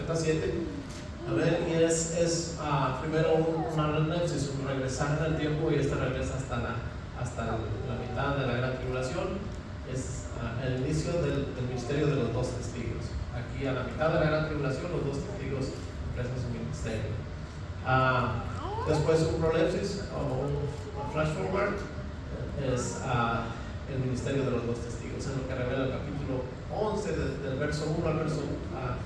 profeta 7. A ver, y es primero un análisis, un regresar en el tiempo, y este regresa hasta la mitad de la gran tribulación. Es el inicio del ministerio de los dos testigos. Aquí a la mitad de la gran tribulación, los dos testigos empiezan su ministerio. Después un prolepsis o un flash forward es el ministerio de los dos testigos, en lo que revela el capítulo 11 del verso 1 al verso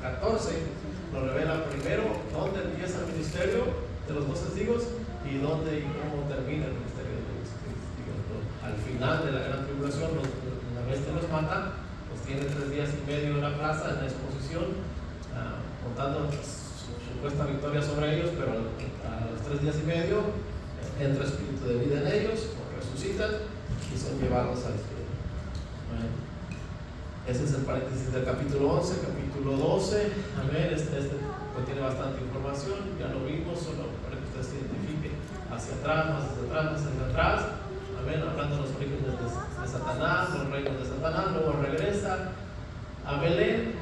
14. Nos revela primero dónde empieza el ministerio de los dos testigos y dónde y cómo termina el ministerio de los dos testigos. Al final de la gran tribulación, la bestia los mata, los tiene 3 días y medio en la plaza, en la exposición, contando su supuesta victoria sobre ellos, pero a los 3 días y medio entra espíritu de vida en ellos, resucitan y son llevados al cielo. Ese es el paréntesis del capítulo 11. Capítulo 12, amén, este contiene bastante información, ya lo vimos, solo para que usted se identifique hacia atrás, más hacia atrás, amén, hablando de los orígenes de Satanás, los reinos de Satanás. Luego regresa a Belén,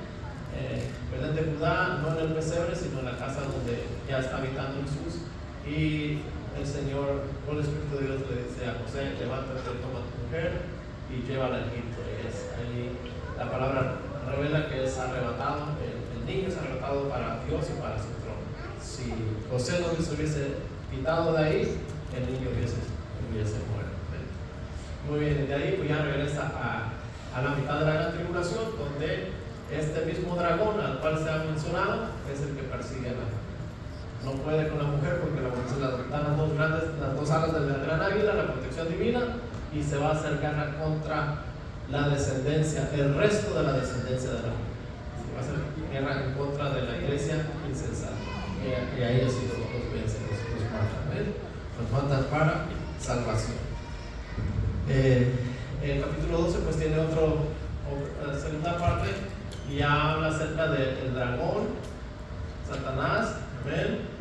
Belén de Judá, no en el pesebre, sino en la casa donde ya está habitando Jesús, y el Señor, con el Espíritu de Dios, le dice a José: levántate, toma a tu mujer y llévala a Egipto. Y es ahí la palabra revela que es arrebatado, el niño es arrebatado para Dios y para su trono. Si José no se hubiese quitado de ahí, el niño hubiese muerto. Muy bien, de ahí pues ya regresa a la mitad de la gran tribulación, donde este mismo dragón al cual se ha mencionado es el que persigue a la mujer. No puede con la mujer porque la mujer se le dan las dos alas de la gran águila, la protección divina, y se va a hacer guerra contra la descendencia, el resto de la descendencia de la mujer. Se va a hacer guerra en contra de la iglesia insensata. Y ahí así los vencen, los matan. Los matan para salvación. El capítulo 12 pues tiene la segunda parte, y ya habla acerca del dragón, Satanás, amén.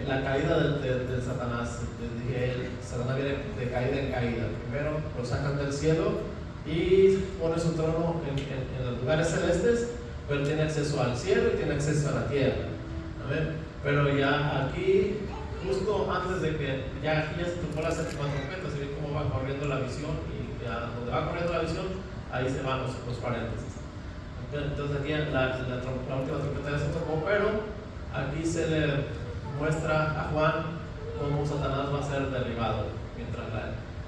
La caída de Satanás. Dije, Satanás viene de caída en caída. Primero lo sacan del cielo y pone su trono en los lugares celestes, pero tiene acceso al cielo y tiene acceso a la tierra. Amén. Pero ya aquí, justo antes de que ya se tocó las 7 trompetas, y ve cómo va corriendo la visión, y ya donde va corriendo la visión, ahí se van los paréntesis. Entonces aquí la última trompeta ya se tocó, pero aquí se le muestra a Juan cómo Satanás va a ser derribado. Mientras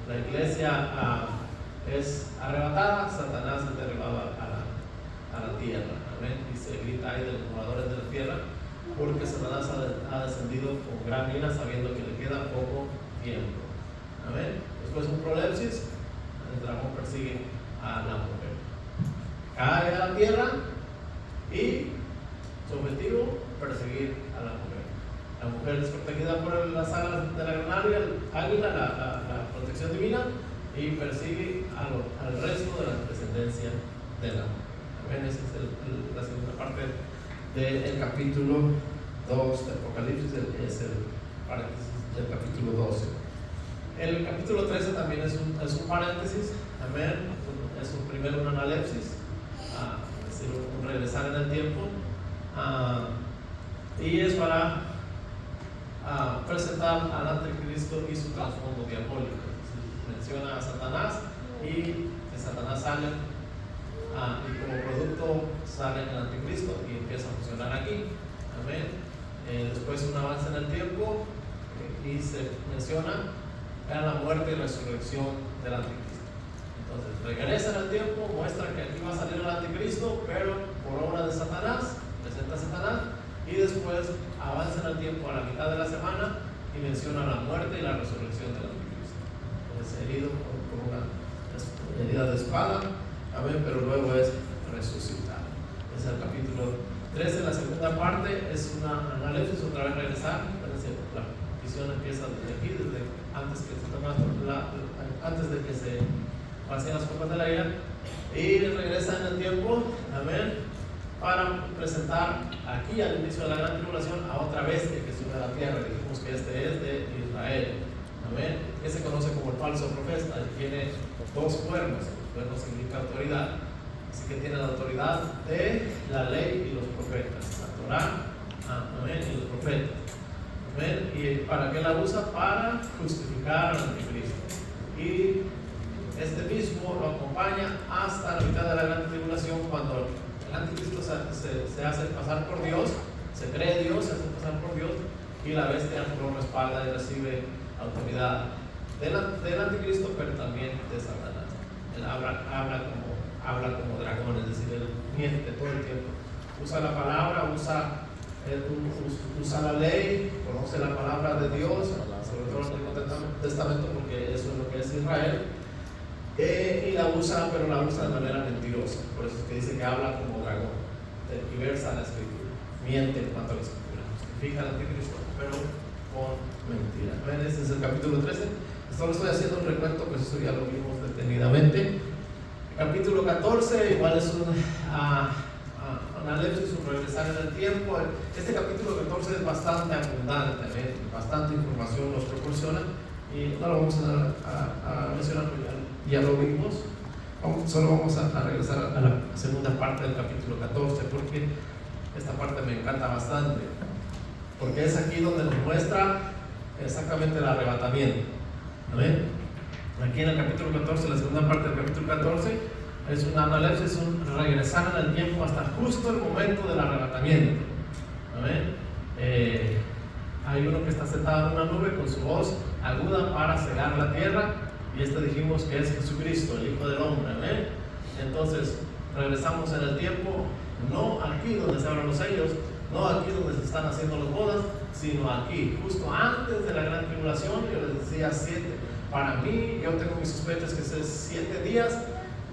la iglesia es arrebatada, Satanás es derribado a la tierra. Amén. Y se grita ahí de los moradores de la tierra, porque Satanás ha descendido con gran ira, sabiendo que le queda poco tiempo. Amén. Después un prolepsis, el dragón persigue a la mujer, cae a la tierra, y su objetivo, perseguir a la mujer. La mujer es protegida por las alas de la gran águila, la protección divina, y persigue al resto de la descendencia de la mujer. Amén. Esa es la segunda parte del capítulo 2 de Apocalipsis, es el paréntesis del capítulo 12. El capítulo 13 también es un paréntesis, amén. Es primero un analepsis, es decir, un regresar en el tiempo, y es para presentar al anticristo y su trasfondo diabólico. Menciona a Satanás, y de Satanás sale, y como producto sale el anticristo y empieza a funcionar aquí. Amén. Después un avance en el tiempo, y se menciona la muerte y resurrección del anticristo. Entonces regresa en el tiempo, muestra que aquí va a salir el anticristo, pero por obra de Satanás, presenta a Satanás, y después avanza en el tiempo a la mitad de la semana y menciona la muerte y la resurrección del anticristo. Es herido por una herida de espada, amén, pero luego es resucitado. Es el capítulo 13. La segunda parte es una análisis, otra vez regresar. La visión empieza desde aquí, desde antes de que se pasen las copas de la ira, y regresa en el tiempo, amén, para presentar aquí al inicio de la gran tribulación a otra bestia que sube a la tierra. Dijimos que este es de Israel, amén, que se conoce como el falso profeta. Tiene 2 cuernos. El cuerno significa autoridad, así que tiene la autoridad de la ley y los profetas, tanto Torah, amén, y los profetas. Amén. ¿Y para qué la usa? Para justificar al anticristo. Y este mismo lo acompaña hasta la mitad de la gran tribulación, cuando el anticristo se hace pasar por Dios, se cree Dios, se hace pasar por Dios, y la bestia lo respalda y recibe autoridad del anticristo, pero también de Satanás. Él habla como dragón, es decir, él miente todo el tiempo. Usa la palabra, usa la ley, conoce la palabra de Dios, sobre todo en el Antiguo Testamento, porque eso es lo que es Israel, y la usa, pero la usa de manera mentirosa. Por eso es que dice que habla como dragón, tergiversa la escritura, miente en cuanto a la escritura, justifica al anticristo, pero con mentira. Ese es el capítulo 13. Esto lo estoy haciendo un recuento, pues eso ya lo vimos detenidamente. El capítulo 14 igual es un análisis, un regresar en el tiempo. Este capítulo 14 es bastante abundante, bastante información nos proporciona, y no lo vamos a mencionar, porque ya lo vimos. Solo vamos a regresar a la segunda parte del capítulo 14, porque esta parte me encanta bastante, porque es aquí donde nos muestra exactamente el arrebatamiento. ¿Amén? Aquí en el capítulo 14, la segunda parte del capítulo 14, es un análisis, un regresar en el tiempo hasta justo el momento del arrebatamiento. ¿Amén? Hay uno que está sentado en una nube con su voz aguda para cegar la tierra, y dijimos que es Jesucristo, el Hijo del Hombre. ¿Amén? Entonces, regresamos en el tiempo, no aquí donde se abren los sellos, no aquí donde se están haciendo las bodas, sino aquí, justo antes de la gran tribulación. Yo les decía 7. Para mí, yo tengo mis sospechas que es 7 días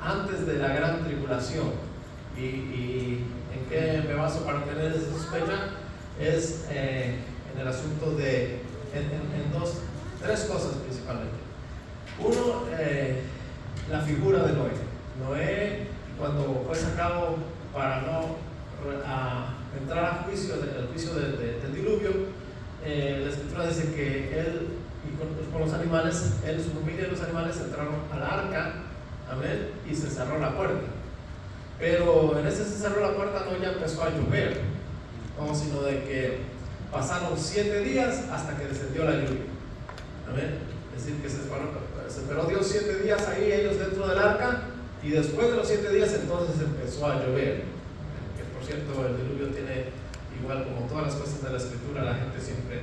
antes de la gran tribulación. ¿Y en qué me baso para tener esa sospecha? Es en el asunto de, tres cosas principalmente. Uno, la figura de Noé. Noé, cuando fue sacado para no entrar a juicio, el juicio del diluvio, la escritura dice que él y con los animales, él, su familia y los animales entraron al arca, amén, y se cerró la puerta. Pero en ese se cerró la puerta, no ya empezó a llover, no, sino de que pasaron 7 días hasta que descendió la lluvia, amén. Es decir, que se esperó Dios 7 días ahí, ellos dentro del arca, y después de los 7 días entonces empezó a llover. Que por cierto, el diluvio tiene, igual como todas las cosas de la escritura, la gente siempre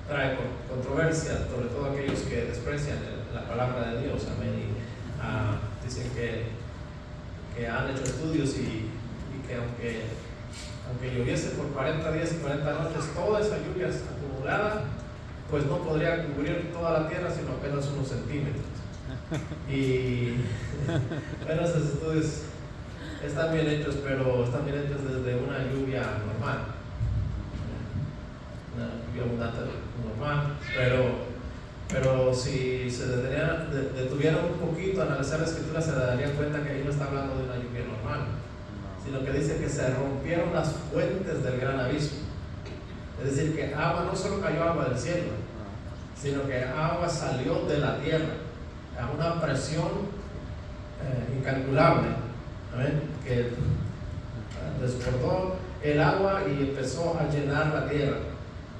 trae controversia, sobre todo aquellos que desprecian la palabra de Dios, amén. Y dicen que han hecho estudios y que aunque lloviese por 40 días y 40 noches, toda esa lluvia acumulada, pues no podría cubrir toda la tierra, sino apenas unos centímetros. Y bueno, esos estudios están bien hechos, pero están bien hechos desde una lluvia normal, una lluvia abundante normal, pero si se detuvieran un poquito a analizar la escritura, se darían cuenta que ahí no está hablando de una lluvia normal, sino que dice que se rompieron las fuentes del gran abismo. Es decir, que agua, no solo cayó agua del cielo, sino que agua salió de la tierra a una presión incalculable, ¿amén? Que desbordó el agua y empezó a llenar la tierra.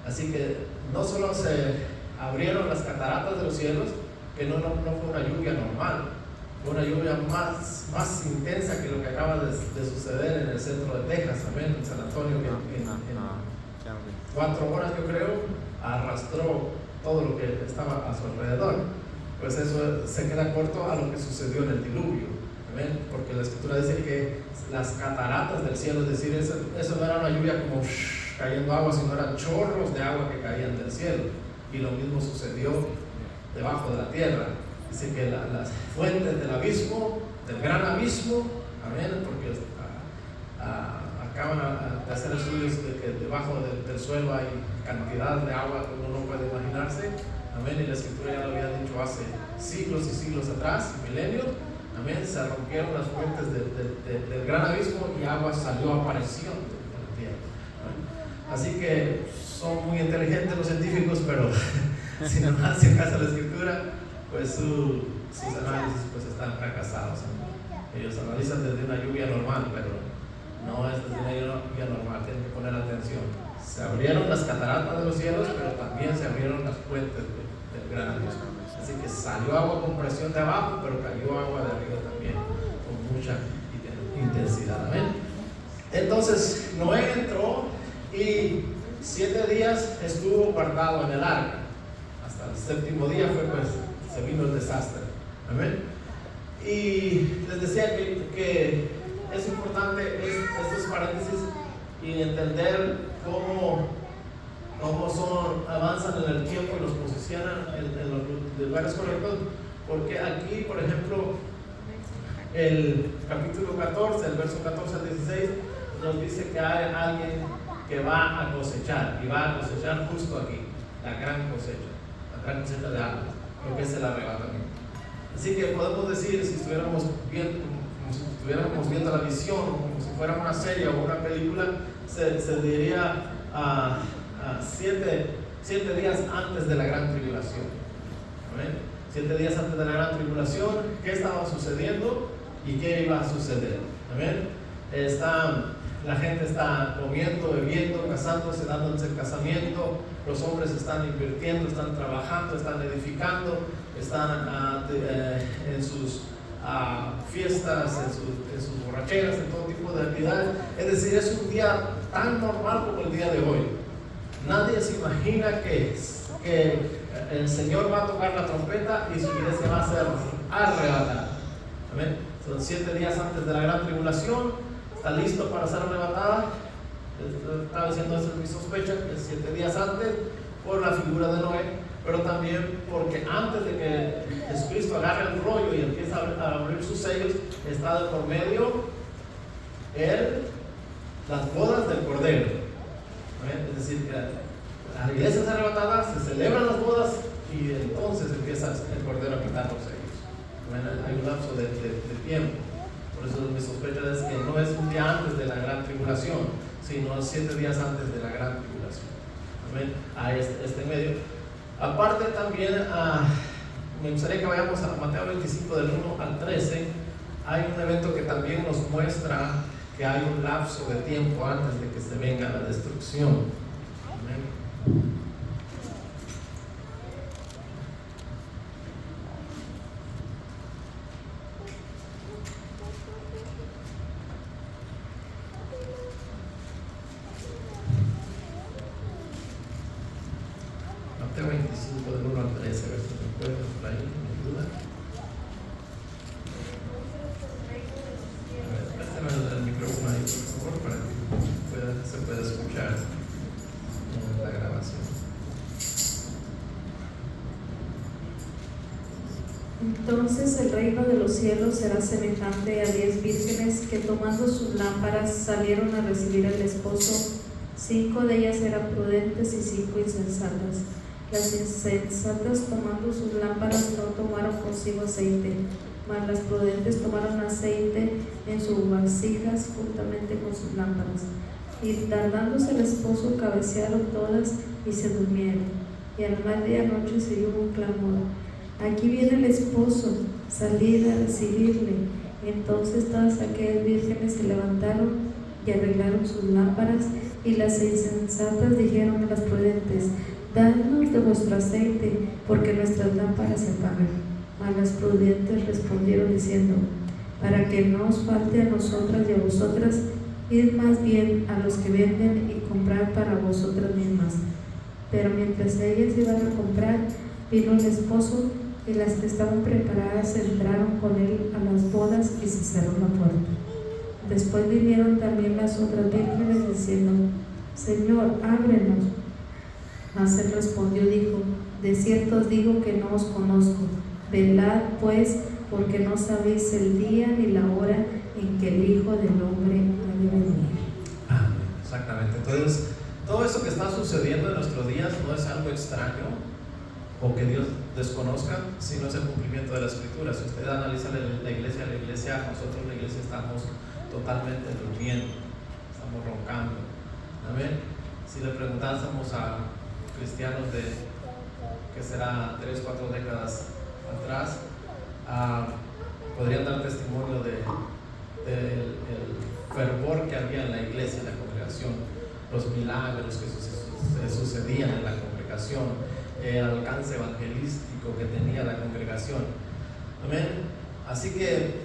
Así que no solo se abrieron las cataratas de los cielos, que no fue una lluvia normal, fue una lluvia más intensa que lo que acaba de suceder en el centro de Texas, amén, en San Antonio, que en 4 horas, yo creo, arrastró todo lo que estaba a su alrededor. Pues eso se queda corto a lo que sucedió en el diluvio, amén, porque la escritura dice que las cataratas del cielo, es decir, eso no era una lluvia como cayendo agua, sino eran chorros de agua que caían del cielo, y lo mismo sucedió debajo de la tierra. Dice que las fuentes del abismo, del gran abismo, amén, porque acaban de hacer estudios de que debajo del suelo hay cantidad de agua que uno no puede imaginarse, amén, y la escritura ya lo había dicho hace siglos y siglos atrás, milenios, amén, se rompieron las fuentes del gran abismo y agua apareció de la tierra, amén. Así que son muy inteligentes los científicos, pero si no hacen caso a la escritura, pues sus análisis pues están fracasados, amén. Ellos analizan desde una lluvia normal, pero no es desde una lluvia normal, tienen que poner Se abrieron las cataratas de los cielos, pero también se abrieron las puertas del granizo. Así que salió agua con presión de abajo, pero cayó agua de arriba también, con mucha intensidad. ¿Amén? Entonces Noé entró y 7 días estuvo guardado en el arca. Hasta el 7º día fue pues, se vino el desastre. Amén. Y les decía que es importante estos paréntesis y entender cómo avanzan en el tiempo y los posicionan en los lugares correctos, porque aquí, por ejemplo, el capítulo 14, el verso 14 al 16, nos dice que hay alguien que va a cosechar, y va a cosechar justo aquí, la gran cosecha de almas, lo que es el arrebatamiento. Así que podemos decir, si estuviéramos viendo la visión, como si fuera una serie o una película, se diría 7 días antes de la gran tribulación. ¿Amén? 7 días antes de la gran tribulación, ¿qué estaba sucediendo y qué iba a suceder? ¿Amén? La gente está comiendo, bebiendo, casándose, dándose el casamiento. Los hombres están invirtiendo, están trabajando, están edificando, están en sus fiestas, en sus borracheras, en todo tipo de actividades. Es decir, es un día tan normal como el día de hoy. Nadie se imagina que el Señor va a tocar la trompeta y su iglesia va a ser arrebatada. ¿Amén? Son 7 días antes de la gran tribulación. Está listo para ser arrebatada. Estaba diciendo, esa es mi sospecha, que es 7 días antes, por la figura de Noé, pero también porque antes de que Jesucristo agarre el rollo y empiece a abrir sus sellos, está de por medio las bodas del Cordero. Es decir, que la iglesia es arrebatada, se celebran las bodas y entonces empieza el Cordero a quitar los sellos. Hay un lapso de tiempo. Por eso mi sospecha es que no es un día antes de la gran tribulación, sino 7 días antes de la gran tribulación. Amén. A este medio. Aparte también, me gustaría que vayamos a Mateo 25 del 1 al 13. Hay un evento que también nos muestra que hay un lapso de tiempo antes de que se venga la destrucción. Amén. Mateo 25 del 1 al 13, a ver si me acuerdo por ahí, me ayuda. A ver, préstame el micrófono ahí, por favor, para que se pueda escuchar la grabación. Entonces el reino de los cielos será semejante a 10 vírgenes que tomando sus lámparas salieron a recibir al esposo. 5 de ellas eran prudentes y 5 insensatas. Las insensatas, tomando sus lámparas, no tomaron consigo aceite, mas las prudentes tomaron aceite en sus vasijas juntamente con sus lámparas. Y tardándose el esposo, cabecearon todas y se durmieron. Y a la medianoche se oyó un clamor: aquí viene el esposo, salid a recibirle. Entonces todas aquellas vírgenes se levantaron y arreglaron sus lámparas. Y las insensatas dijeron a las prudentes: dadnos de vuestro aceite, porque nuestras lámparas se apagan. Mas las prudentes respondieron diciendo: para que no os falte a nosotras y a vosotras, id más bien a los que venden y comprad para vosotras mismas. Pero mientras ellas iban a comprar, vino el esposo, y las que estaban preparadas entraron con él a las bodas y se cerró la puerta. Después vinieron también las otras vírgenes diciendo: Señor, ábrenos. Mas él respondió y dijo: de cierto os digo que no os conozco. Velad pues, porque no sabéis el día ni la hora en que el Hijo del Hombre ha de venir. Amén. Exactamente. Entonces, todo eso que está sucediendo en nuestros días no es algo extraño o que Dios desconozca, sino es el cumplimiento de la Escritura. Si usted analiza la iglesia, nosotros la iglesia estamos totalmente durmiendo, estamos roncando. Amén. Si le preguntásemos a cristianos de que será 3-4 décadas atrás, podrían dar testimonio del fervor que había en la iglesia, en la congregación. los milagros que sucedían en la congregación, el alcance evangelístico que tenía la congregación. Amén. Así que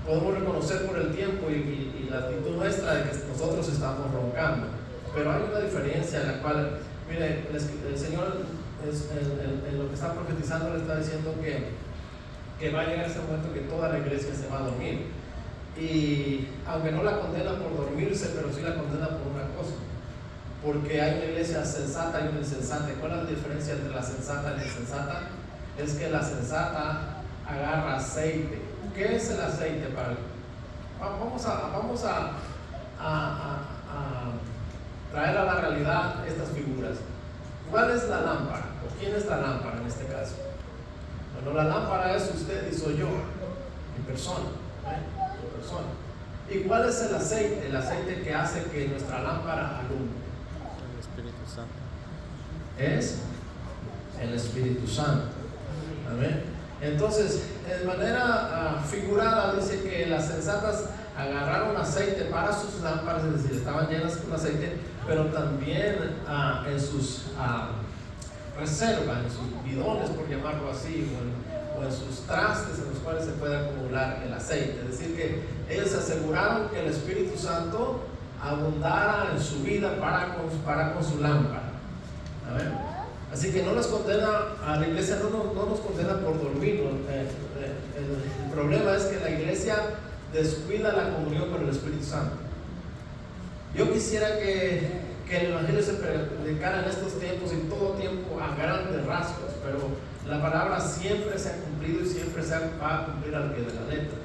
podemos reconocer por el tiempo y la actitud nuestra de que nosotros estamos roncando, pero hay una diferencia en la cual, mire, el Señor en lo que está profetizando le está diciendo que va a llegar ese momento que toda la iglesia se va a dormir, y aunque no la condena por dormirse, pero sí la condena por una cosa, porque hay una iglesia sensata y una insensata. ¿Cuál es la diferencia entre la sensata y la insensata? Es que la sensata agarra aceite. ¿Qué es el aceite? Vamos a traer a la realidad estas figuras. ¿Cuál es la lámpara? ¿O quién es la lámpara en este caso? Bueno, la lámpara es usted y soy yo, mi persona, mi persona. ¿Y cuál es el aceite? El aceite que hace que nuestra lámpara alumbre. El Espíritu Santo. Es el Espíritu Santo. Amén. Entonces, de manera figurada, dice que las sensatas agarraron aceite para sus lámparas, es decir, estaban llenas con aceite, pero también en sus reservas, en sus bidones, por llamarlo así, o en sus trastes en los cuales se puede acumular el aceite. Es decir, que ellos aseguraron que el Espíritu Santo abundara en su vida para con su lámpara. ¿Amén? Así que no nos condena, a la iglesia no nos condena por dormir. El problema es que la iglesia descuida la comunión con el Espíritu Santo. Yo quisiera que el Evangelio se predicara en estos tiempos y todo tiempo a grandes rasgos, pero la palabra siempre se ha cumplido y siempre va a cumplir al pie de la letra.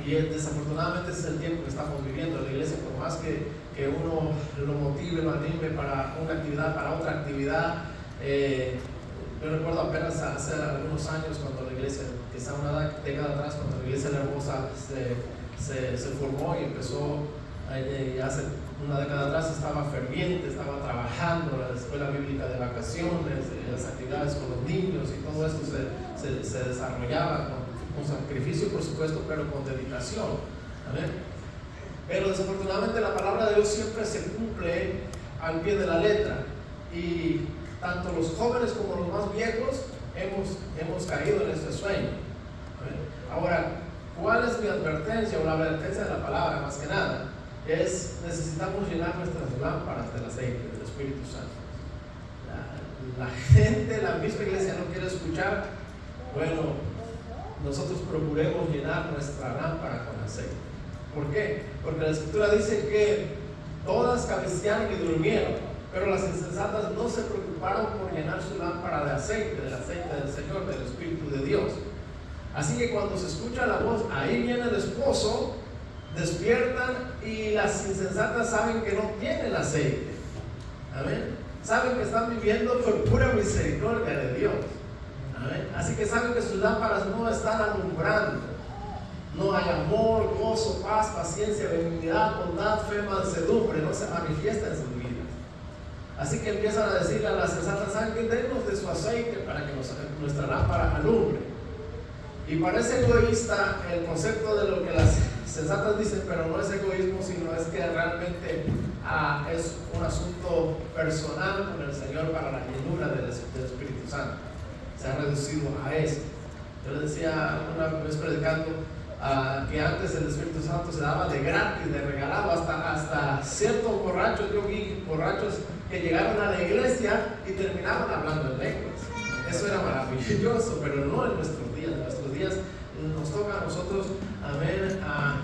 Y desafortunadamente ese es el tiempo que estamos viviendo. La iglesia, por más que uno lo motive, lo anime para una actividad, para otra actividad, yo recuerdo apenas hace algunos años cuando la iglesia, quizá una década atrás, cuando la iglesia La Hermosa se formó y empezó, hace una década atrás estaba ferviente, estaba trabajando la escuela bíblica de vacaciones, las actividades con los niños y todo esto se desarrollaba con sacrificio, por supuesto, pero con dedicación. ¿Amén? Pero desafortunadamente la palabra de Dios siempre se cumple al pie de la letra, y tanto los jóvenes como los más viejos hemos caído en este sueño. Ahora, ¿cuál es mi advertencia o la advertencia de la palabra? Más que nada, necesitamos llenar nuestras lámparas del aceite del Espíritu Santo. La gente, la misma iglesia no quiere escuchar. Bueno, nosotros procuremos llenar nuestra lámpara con aceite. ¿Por qué? Porque la Escritura dice que todas cabecearon y durmieron, pero las insensatas no se preocuparon por llenar su lámpara de aceite, del aceite del Señor, del Espíritu de Dios. Así que cuando se escucha la voz, ahí viene el esposo, despiertan, y las insensatas saben que no tienen aceite. Amén. Saben que están viviendo por pura misericordia de Dios. Amén. Así que saben que sus lámparas no están alumbrando. No hay amor, gozo, paz, paciencia, benignidad, bondad, fe, mansedumbre, no se manifiesta en sus vidas. Así que empiezan a decirle a las sensatas: ¿saben qué? Denos de su aceite para que nuestra lámpara alumbre. Y parece egoísta el concepto de lo que las sensatas dicen, pero no es egoísmo, sino es que realmente es un asunto personal con el Señor para la llenura del Espíritu Santo. Se ha reducido a eso. Yo les decía una vez predicando que antes el Espíritu Santo se daba de gratis, de regalado, hasta ciertos borrachos. Yo vi borrachos que llegaron a la iglesia y terminaban hablando en lenguas. Eso era maravilloso, pero no en nuestros días. En nuestros días nos toca a nosotros, amén, a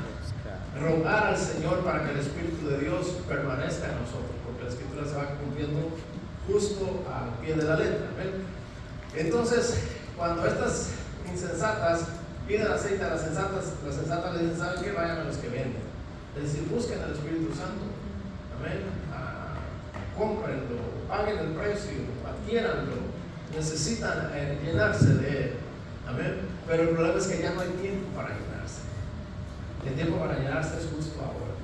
rogar al Señor para que el Espíritu de Dios permanezca en nosotros, porque la Escritura se va cumpliendo justo al pie de la letra. Amén. Entonces, cuando estas insensatas piden aceite a las sensatas les dicen: ¿saben qué? Vayan a los que venden. Es decir, busquen al Espíritu Santo. Amén. Cómprenlo, paguen el precio, adquiéranlo. Necesitan llenarse de él. Amén. Pero el problema es que ya no hay tiempo para llenarse. El tiempo para llenarse es justo ahora.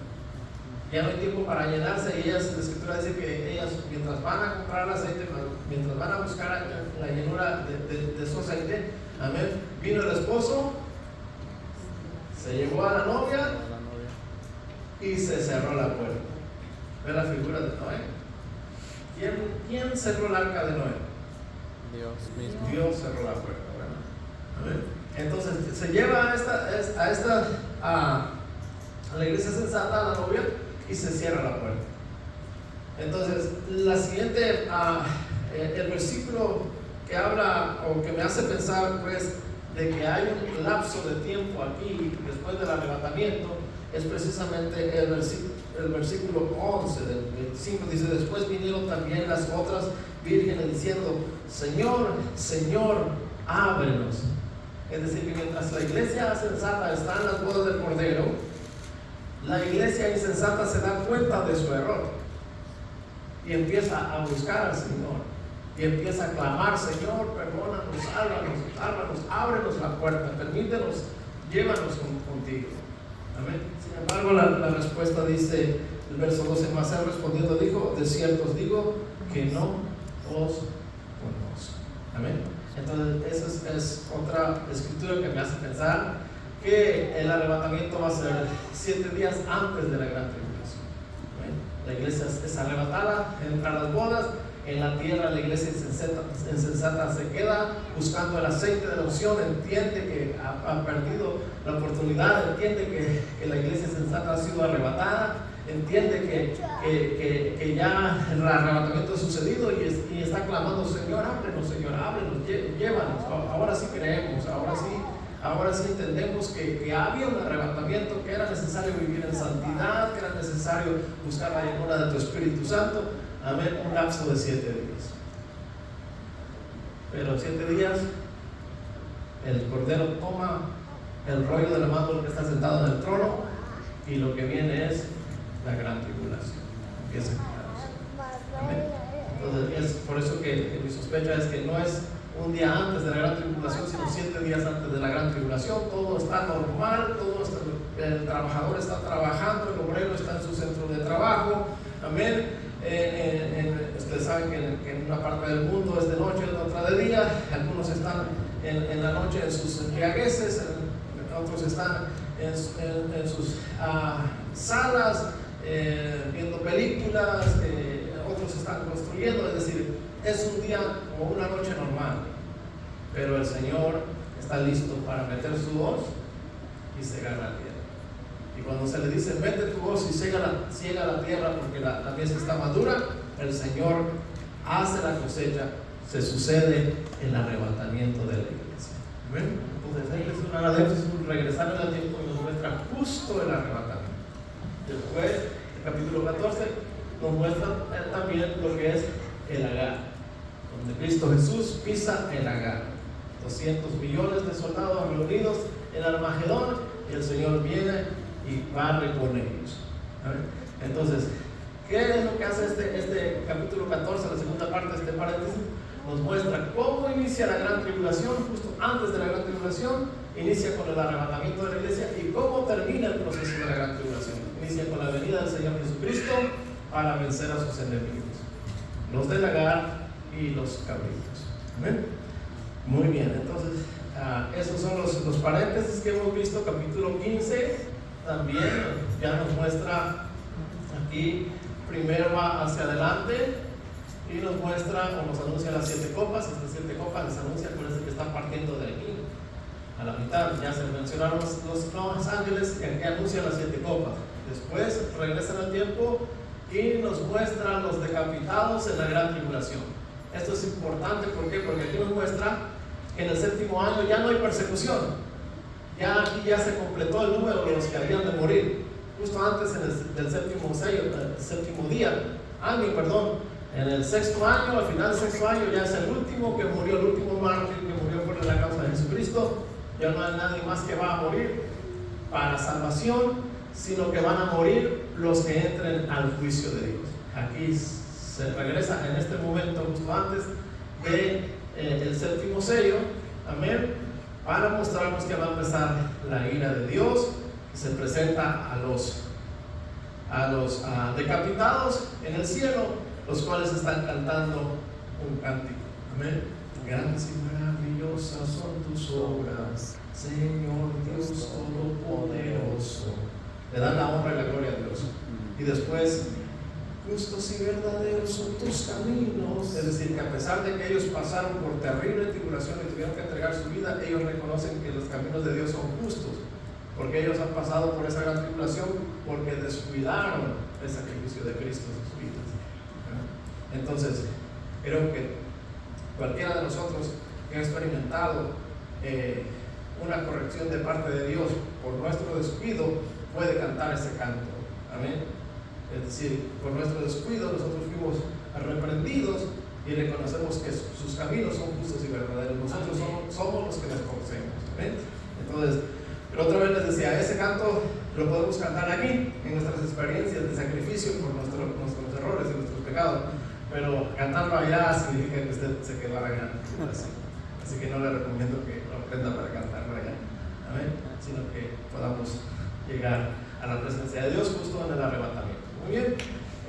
Ya no hay tiempo para llenarse, y ellas, la Escritura dice que ellas, mientras van a comprar el aceite, mientras van a buscar la llenura de su aceite, amén, vino el esposo, se llevó a la novia y se cerró la puerta. Ve la figura de Noé. ¿Quién cerró el arca de Noé? Dios mismo. Dios cerró la puerta, ¿verdad? Amén. Entonces se lleva a la iglesia sensata, a la novia, y se cierra la puerta. Entonces, la siguiente, el versículo que habla o que me hace pensar, pues, de que hay un lapso de tiempo aquí después del arrebatamiento, es precisamente el versículo 11 del 25. Dice: después vinieron también las otras vírgenes diciendo: Señor, Señor, ábrenos. Es decir, que mientras la iglesia sensata está en las bodas del Cordero, la iglesia insensata se da cuenta de su error y empieza a buscar al Señor y empieza a clamar: Señor, perdónanos, sálvanos, ábrenos la puerta, permítenos, llévanos contigo. Amén. Sin embargo, la respuesta dice el verso 12: mas él respondiendo dijo: de cierto os digo que no os conozco. Amén. Entonces esa es otra escritura que me hace pensar que el arrebatamiento va a ser 7 días antes de la gran tribulación. Amén. La iglesia es arrebatada, entra a las bodas. En la tierra la iglesia insensata se queda buscando el aceite de la unción, entiende que ha perdido la oportunidad, entiende que la iglesia sensata ha sido arrebatada, entiende que ya el arrebatamiento ha sucedido y está clamando: Señor, ábrenos, llévanos. Ahora sí creemos, ahora sí entendemos que había un arrebatamiento, que era necesario vivir en santidad, que era necesario buscar la llenura de tu Espíritu Santo. Amén. Un lapso de 7 días. Pero 7 días, el Cordero toma el rollo de la mano del que está sentado en el trono, y lo que viene es la gran tribulación. Empieza a quitarse. Amén. Entonces, es por eso que mi sospecha es que no es un día antes de la gran tribulación, sino 7 días antes de la gran tribulación. Todo está normal, el trabajador está trabajando, el obrero está en su centro de trabajo. Amén. Ustedes saben que en una parte del mundo es de noche, en otra de día. Algunos están en la noche en sus embriagueces, otros están en sus salas viendo películas, otros están construyendo. Es decir, es un día o una noche normal, pero el Señor está listo para meter su hoz y cegar la tierra. Y cuando se le dice: mete tu hoz y ciega la tierra porque la mies está madura, el Señor hace la cosecha, se sucede el arrebatamiento de la iglesia. ¿Ven? Entonces es un regresar en el tiempo y nos muestra justo el arrebatamiento. Después, el capítulo 14 nos muestra también lo que es el Agar, donde Cristo Jesús pisa el Agar. 200 millones de soldados reunidos en Armagedón, y el Señor viene y barre con ellos. Entonces, ¿qué es lo que hace este capítulo 14, la segunda parte de este paréntesis? Nos muestra cómo inicia la gran tribulación. Justo antes de la gran tribulación inicia con el arrebatamiento de la iglesia, y cómo termina el proceso de la gran tribulación. Inicia con la venida del Señor Jesucristo para vencer a sus enemigos, los del Agar y los cabritos. ¿Amén? Muy bien, entonces esos son los paréntesis que hemos visto. Capítulo 15 también ya nos muestra aquí, primero va hacia adelante y nos muestra o nos anuncia las 7 copas. Estas 7 copas les anuncia cuál es el que está partiendo de aquí a la mitad. Ya se mencionaron los ángeles, y aquí anuncia las 7 copas. Después regresa en el tiempo y nos muestra los decapitados en la gran tribulación. Esto es importante, ¿por qué? Porque aquí nos muestra que en el 7º año ya no hay persecución. Ya aquí ya se completó el número de los que habían de morir. Justo antes del 7º año, en el 6º año, al final del 6º año, ya es el último que murió, el último mártir que murió por la causa de Jesucristo. Ya no hay nadie más que va a morir para salvación, sino que van a morir los que entren al juicio de Dios. Aquí se regresa en este momento, justo antes del 7º sello, amén, para mostrarnos que va a empezar la ira de Dios, que se presenta a los decapitados en el cielo, los cuales están cantando un cántico. Amén. Grandes y maravillosas son tus obras, Señor Dios Todopoderoso. Le dan la honra y la gloria a Dios. Y después justos y verdaderos son tus caminos. Es decir, que a pesar de que ellos pasaron por terrible tribulación y tuvieron que entregar su vida, ellos reconocen que los caminos de Dios son justos, porque ellos han pasado por esa gran tribulación porque descuidaron el sacrificio de Cristo en sus vidas. Entonces, creo que cualquiera de nosotros que ha experimentado una corrección de parte de Dios por nuestro descuido puede cantar ese canto. Amén. Es decir, por nuestro descuido nosotros fuimos reprendidos y reconocemos que sus caminos son justos y verdaderos. Nosotros somos los que nos conocemos. Amén. Entonces, pero otra vez les decía, ese canto lo podemos cantar aquí, en nuestras experiencias de sacrificio por nuestros errores y nuestros pecados, pero cantarlo allá significa que usted se quedará allá. Así que no le recomiendo que lo aprenda para cantarlo allá. Amén. Sino que podamos llegar a la presencia de Dios justo en el arrebatamiento. Muy bien,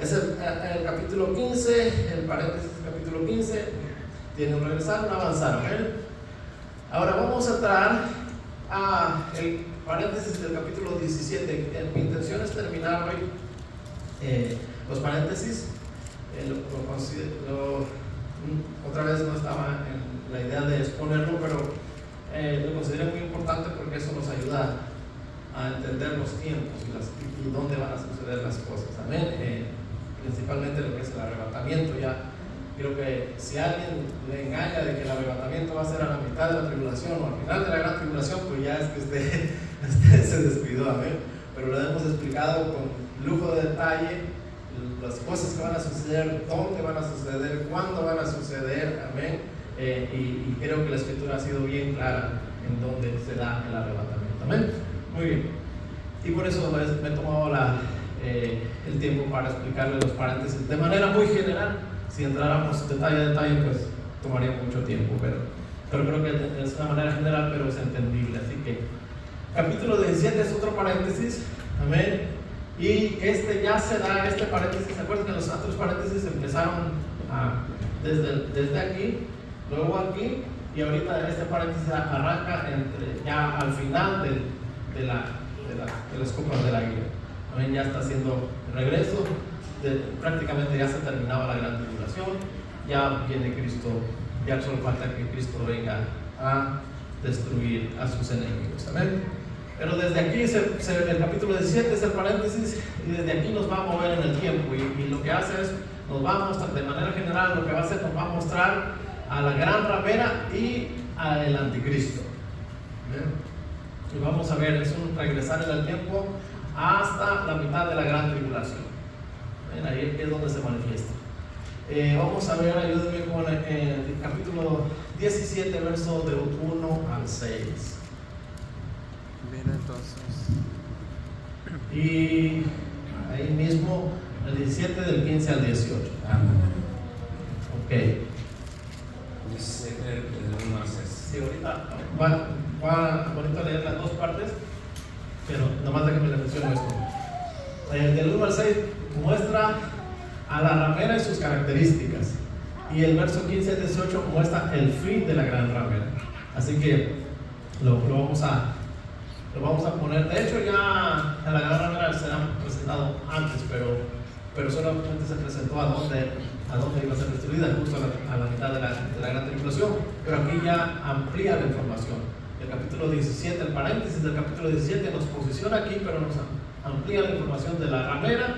es el capítulo 15, el paréntesis del capítulo 15, tiene un regresar, un avanzar. ¿Okay? Ahora vamos a entrar a el paréntesis del capítulo 17. Mi intención es terminar hoy los paréntesis. Otra vez no estaba en la idea de exponerlo, pero lo considero muy importante porque eso nos ayuda a entender los tiempos y dónde van a suceder las cosas. Amén. Principalmente lo que es el arrebatamiento. Ya creo que si alguien le engaña de que el arrebatamiento va a ser a la mitad de la tribulación o al final de la gran tribulación, pues ya es que usted se descuidó. Amén. Pero lo hemos explicado con lujo de detalle, las cosas que van a suceder, dónde van a suceder, cuándo van a suceder. Amén. Y creo que la escritura ha sido bien clara en dónde se da el arrebatamiento. Amén. Muy bien. Y por eso me he tomado el tiempo para explicarle los paréntesis de manera muy general. Si entráramos detalle a detalle, pues tomaría mucho tiempo, pero creo que es una manera general, pero es entendible. Así que capítulo 17 es otro paréntesis. Amén. Y ya se da este paréntesis. ¿Se acuerdan que los otros paréntesis empezaron desde aquí, luego aquí, y ahorita este paréntesis arranca ya al final de las copas de la guía? Amén. Ya está haciendo regreso. Prácticamente ya se terminaba la gran tribulación, ya viene Cristo, ya solo falta que Cristo venga a destruir a sus enemigos. Amén. Pero desde aquí, el capítulo 17 es el paréntesis, y desde aquí nos va a mover en el tiempo, y lo que hace es, nos va a mostrar, de manera general, lo que va a hacer, nos va a mostrar a la gran ramera y al anticristo. Amén. Y vamos a ver, es un regresar en el tiempo hasta la mitad de la gran tribulación. Ahí es donde se manifiesta. Vamos a ver, ayúdenme con el capítulo 17, versos de 1 al 6. Bien, entonces. Y ahí mismo, el 17 del 15 al 18. Ok. 17 del 1 al 6. Sí, ahorita a leer las dos partes, pero nomás déjenme le menciono esto. Del 1 al 6 muestra a la ramera y sus características, y el verso 15 al 18 muestra el fin de la gran ramera. Así que lo vamos a poner. De hecho, ya a la gran ramera se han presentado antes, pero solamente se presentó a dónde iba a ser destruida, justo a la mitad de la gran tribulación. Pero aquí ya amplía la información. El capítulo 17, el paréntesis del capítulo 17 nos posiciona aquí, pero nos amplía la información de la ramera,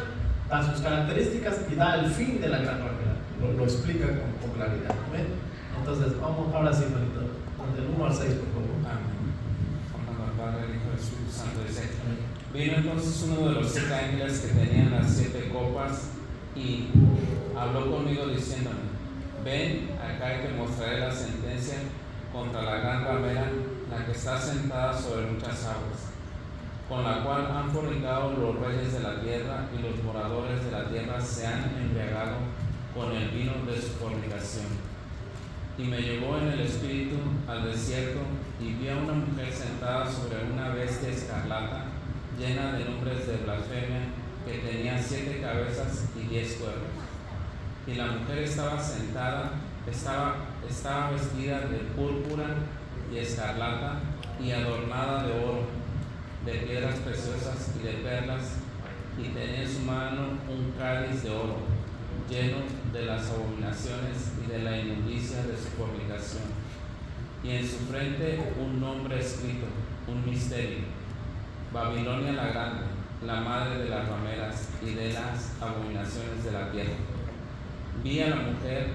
da sus características y da el fin de la gran ramera. Lo explica con claridad. ¿Ven? Entonces, vamos ahora sí, Marito, del 1 al 6, por favor. Amén. Al Padre, el Hijo y el Espíritu Santo, dice: Vino entonces uno de los 7 ángeles que tenían las 7 copas y habló conmigo diciéndome: Ven acá y te mostraré la sentencia contra la gran ramera, la que está sentada sobre muchas aguas, con la cual han fornicado los reyes de la tierra, y los moradores de la tierra se han embriagado con el vino de su fornicación. Y me llevó en el espíritu al desierto, y vi a una mujer sentada sobre una bestia escarlata, llena de nombres de blasfemia, que tenía 7 cabezas y 10 cuernos. Y la mujer estaba sentada, estaba vestida de púrpura y escarlata, y adornada de oro, de piedras preciosas y de perlas, y tenía en su mano un cáliz de oro, lleno de las abominaciones y de la inmundicia de su fornicación, y en su frente un nombre escrito, un misterio: Babilonia la Grande, la madre de las rameras y de las abominaciones de la tierra. Vi a la mujer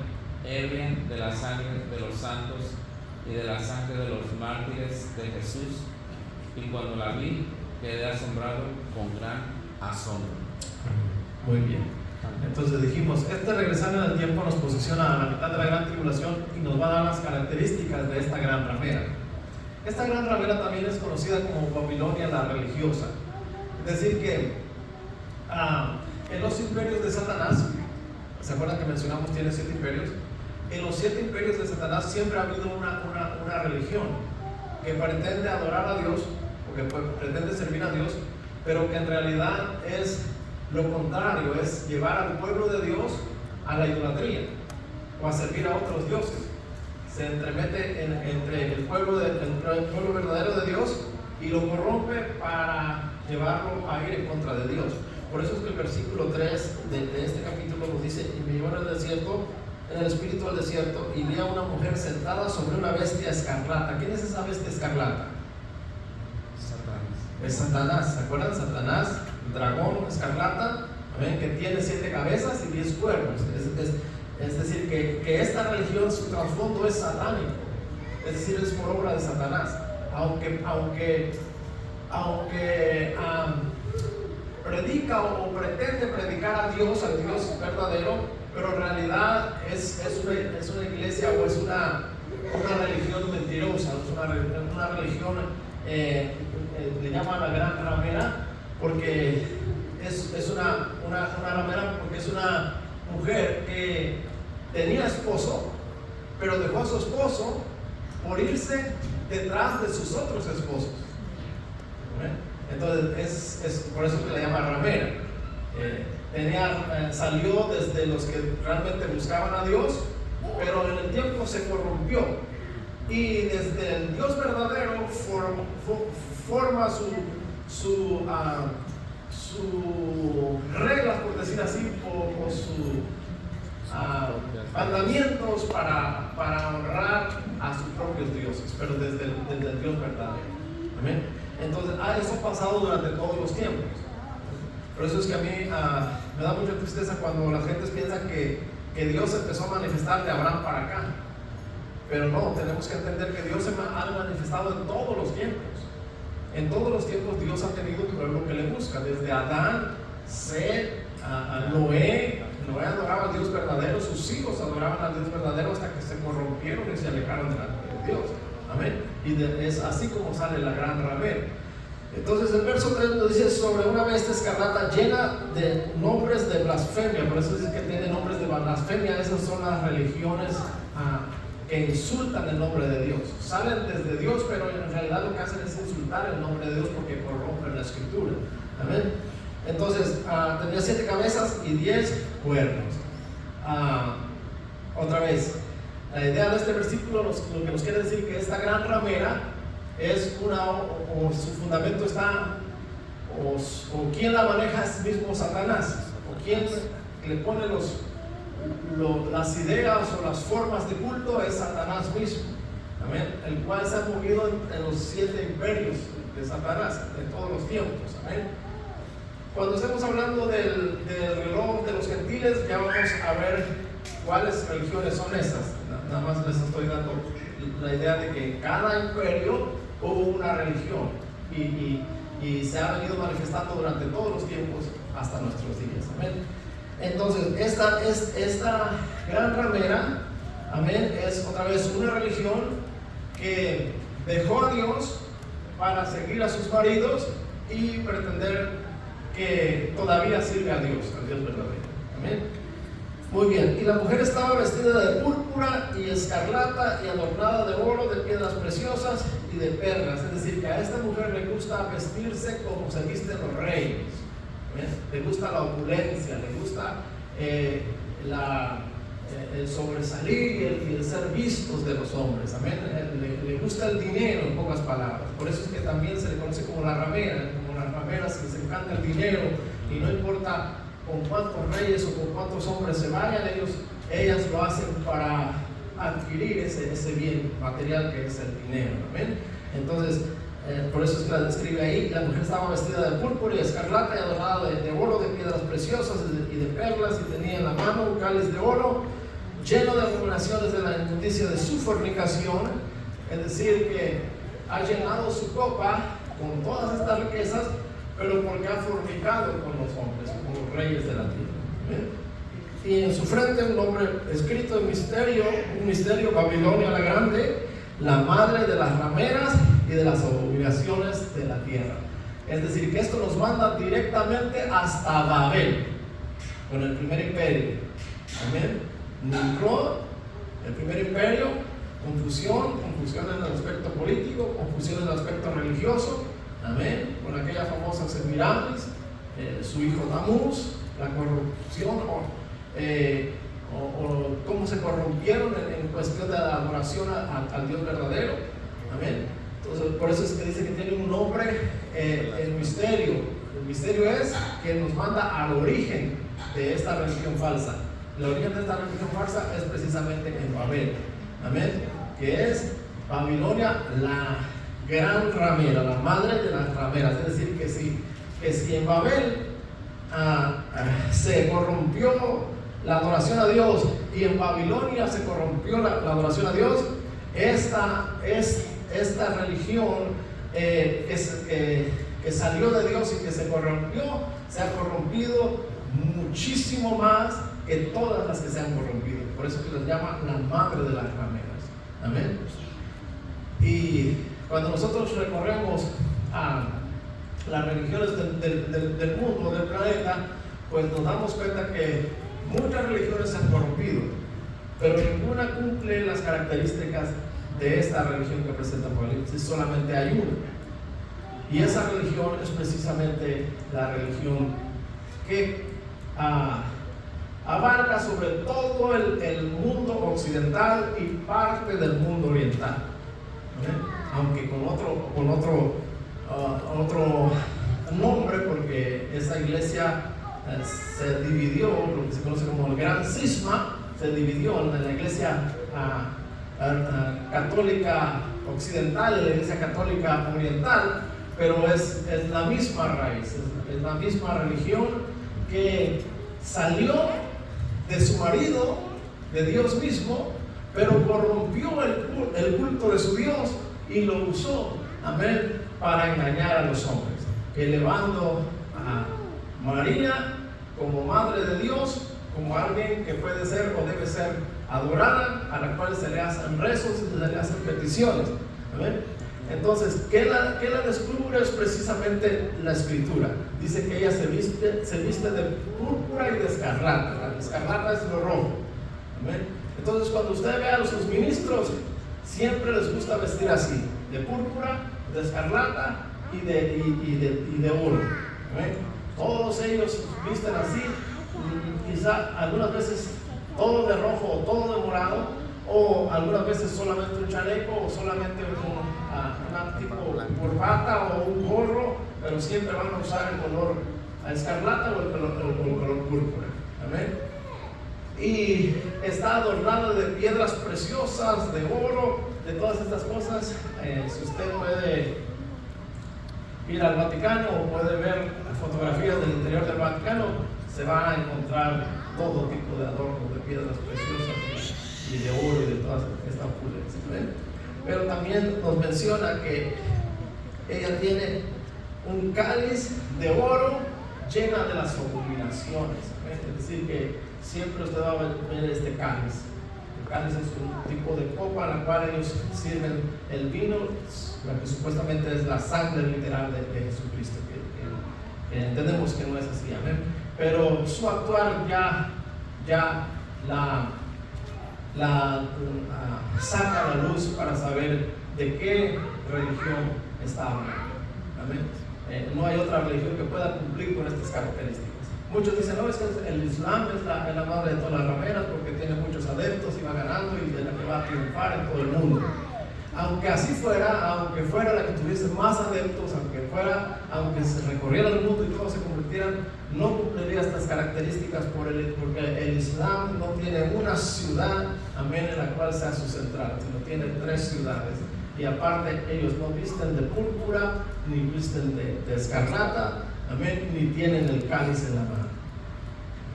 ebria de la sangre de los santos y de la sangre de los mártires de Jesús, y cuando la vi quedé asombrado con gran asombro. Muy bien. Entonces dijimos, regresar en el tiempo nos posiciona a la mitad de la gran tribulación y nos va a dar las características de esta gran ramera. Esta gran ramera también es conocida como Babilonia la religiosa. Es decir que en los imperios de Satanás, ¿se acuerdan que mencionamos tiene 7 imperios? En los 7 imperios de Satanás siempre ha habido una religión que pretende adorar a Dios, o que pretende servir a Dios, pero que en realidad es lo contrario, es llevar al pueblo de Dios a la idolatría o a servir a otros dioses. Se entremete entre el pueblo verdadero de Dios y lo corrompe para llevarlo a ir en contra de Dios. Por eso es que el versículo 3 de este capítulo nos dice: y me llevó en el desierto, en el espíritu del desierto, y vi a una mujer sentada sobre una bestia escarlata. ¿Quién es esa bestia escarlata? Satanás. Es Satanás. ¿Se acuerdan? Satanás, dragón escarlata, ¿ven? Que tiene 7 cabezas y 10 cuernos. Es decir, que esta religión, su trasfondo es satánico. Es decir, es por obra de Satanás. Aunque predica o pretende predicar a Dios, al Dios verdadero, pero en realidad es una iglesia o es una religión mentirosa, es una religión, le llaman la gran ramera, porque es una ramera, porque es una mujer que tenía esposo, pero dejó a su esposo por irse detrás de sus otros esposos. Entonces es por eso que la llama ramera. Salió desde los que realmente buscaban a Dios, pero en el tiempo se corrompió, y desde el Dios verdadero forma su reglas, por decir así, o sus mandamientos para honrar a sus propios dioses, pero desde el Dios verdadero. Amén. Entonces, eso ha pasado durante todos los tiempos. Por eso es que a mí me da mucha tristeza cuando la gente piensa que Dios empezó a manifestar de Abraham para acá. Pero no, tenemos que entender que Dios se ha manifestado en todos los tiempos. En todos los tiempos Dios ha tenido un pueblo que le busca. Desde Adán, Seth, a Noé. Noé adoraba al Dios verdadero, sus hijos adoraban al Dios verdadero hasta que se corrompieron y se alejaron de Dios. Amén. Y es así como sale la gran ramera. Entonces el verso 3 nos dice: sobre una bestia escarlata llena de nombres de blasfemia. Por eso dice que tiene nombres de blasfemia. Esas son las religiones que insultan el nombre de Dios. Salen desde Dios, pero en realidad lo que hacen es insultar el nombre de Dios porque corrompen la escritura. Amén. Entonces tenía 7 cabezas y 10 cuernos. Otra vez, la idea de este versículo lo que nos quiere decir que esta gran ramera es o su fundamento está, o quien la maneja es mismo Satanás, o quien le pone las ideas o las formas de culto es Satanás mismo. Amén. El cual se ha movido en los 7 imperios de Satanás en todos los tiempos. Amén. Cuando estemos hablando del reloj de los gentiles, ya vamos a ver cuáles religiones son esas. Nada más les estoy dando la idea de que en cada imperio hubo una religión y se ha venido manifestando durante todos los tiempos hasta nuestros días. Amén. Entonces, esta gran ramera, amén, es otra vez una religión que dejó a Dios para seguir a sus maridos y pretender que todavía sirve a Dios, al Dios verdadero. Amén. Muy bien, y la mujer estaba vestida de púrpura y escarlata y adornada de oro, de piedras preciosas y de perlas. Es decir, que a esta mujer le gusta vestirse como se visten los reyes. ¿Ven? Le gusta la opulencia, le gusta el sobresalir y el ser vistos de los hombres. Amén. Le gusta el dinero, en pocas palabras. Por eso es que también se le conoce como la ramera. Como las rameras, les encanta el dinero, Y no importa con cuántos reyes o con cuántos hombres se vayan, ellas lo hacen para adquirir ese bien material que es el dinero. ¿Amén? Entonces, por eso es que la describe ahí. La mujer estaba vestida de púrpura y escarlata y adornada de oro, de piedras preciosas y de perlas, y tenía en la mano un cáliz de oro lleno de abominaciones de la inmundicia de su fornicación. Es decir, que ha llenado su copa con todas estas riquezas, pero porque ha fornicado con los hombres, con los reyes de la tierra. ¿Amén? Y en su frente un nombre escrito en misterio, un misterio: Babilonia la Grande, la madre de las rameras y de las abominaciones de la tierra. Es decir, que esto nos manda directamente hasta Babel, con el primer imperio. Amén. Nimrod, el primer imperio, confusión en el aspecto político, confusión en el aspecto religioso. Amén. Con aquella famosa Semiramis, su hijo Tamuz, la corrupción o cómo se corrompieron en cuestión de la adoración al Dios verdadero. Amén. Entonces, por eso es que dice que tiene un nombre, el misterio. El misterio es que nos manda al origen de esta religión falsa. El origen de esta religión falsa es precisamente en Babel. Amén. Que es Babilonia la gran ramera, la madre de las rameras. Es decir, que si en Babel se corrompió la adoración a Dios y en Babilonia se corrompió la adoración a Dios, esta religión que salió de Dios y que se corrompió, se ha corrompido muchísimo más que todas las que se han corrompido. Por eso que les llama la madre de las rameras. Amén. Y cuando nosotros recorremos a las religiones del mundo, del planeta, pues nos damos cuenta que muchas religiones se han corrompido, pero ninguna cumple las características de esta religión que presenta Apocalipsis. Solamente hay una, y esa religión es precisamente la religión que abarca sobre todo el mundo occidental y parte del mundo oriental. Aunque con otro nombre, porque esa iglesia se dividió, lo que se conoce como el Gran Cisma, se dividió en la iglesia católica occidental y la iglesia católica oriental, pero es la misma raíz, es la misma religión que salió de su marido, de Dios mismo, pero corrompió el culto de su Dios y lo usó, amén, para engañar a los hombres, elevando a María como madre de Dios, como alguien que puede ser o debe ser adorada, a la cual se le hacen rezos y se le hacen peticiones. ¿Amén? Entonces, ¿qué la descubre? Es precisamente la Escritura. Dice que ella se viste de púrpura y de escarlata. La escarlata es lo rojo. ¿Amén? Entonces, cuando usted ve a los ministros, siempre les gusta vestir así: de púrpura, de escarlata y de oro. ¿Amén? Todos ellos visten así, quizá algunas veces todo de rojo o todo de morado, o algunas veces solamente un chaleco o solamente una tipo corbata o un gorro, pero siempre van a usar el color escarlata o el color púrpura. Amén. Y está adornada de piedras preciosas, de oro, de todas estas cosas. Si usted puede ir al Vaticano o puede ver fotografías del interior del Vaticano, se va a encontrar todo tipo de adornos de piedras preciosas y de oro y de todas estas opulencias. Pero también nos menciona que ella tiene un cáliz de oro llena de las abominaciones. Es decir, que siempre usted va a ver este cáliz. El cáliz es un tipo de copa en la cual ellos sirven el vino, lo que supuestamente es la sangre literal de Jesucristo, que entendemos que no es así. Amén. Pero su actuar ya la saca a la luz para saber de qué religión está hablando. Amén. No hay otra religión que pueda cumplir con estas características. Muchos dicen, no, es que el Islam es la madre de todas las rameras porque tiene muchos adeptos y va ganando y es la que va a triunfar en todo el mundo. aunque así fuera, aunque fuera la que tuviese más adeptos, aunque se recorriera el mundo y todos se convirtieran, no cumpliría estas características porque el Islam no tiene una ciudad, amén, en la cual sea su central, sino tiene 3 ciudades. Y aparte ellos no visten de púrpura, ni visten de escarlata, amén, ni tienen el cáliz en la mano.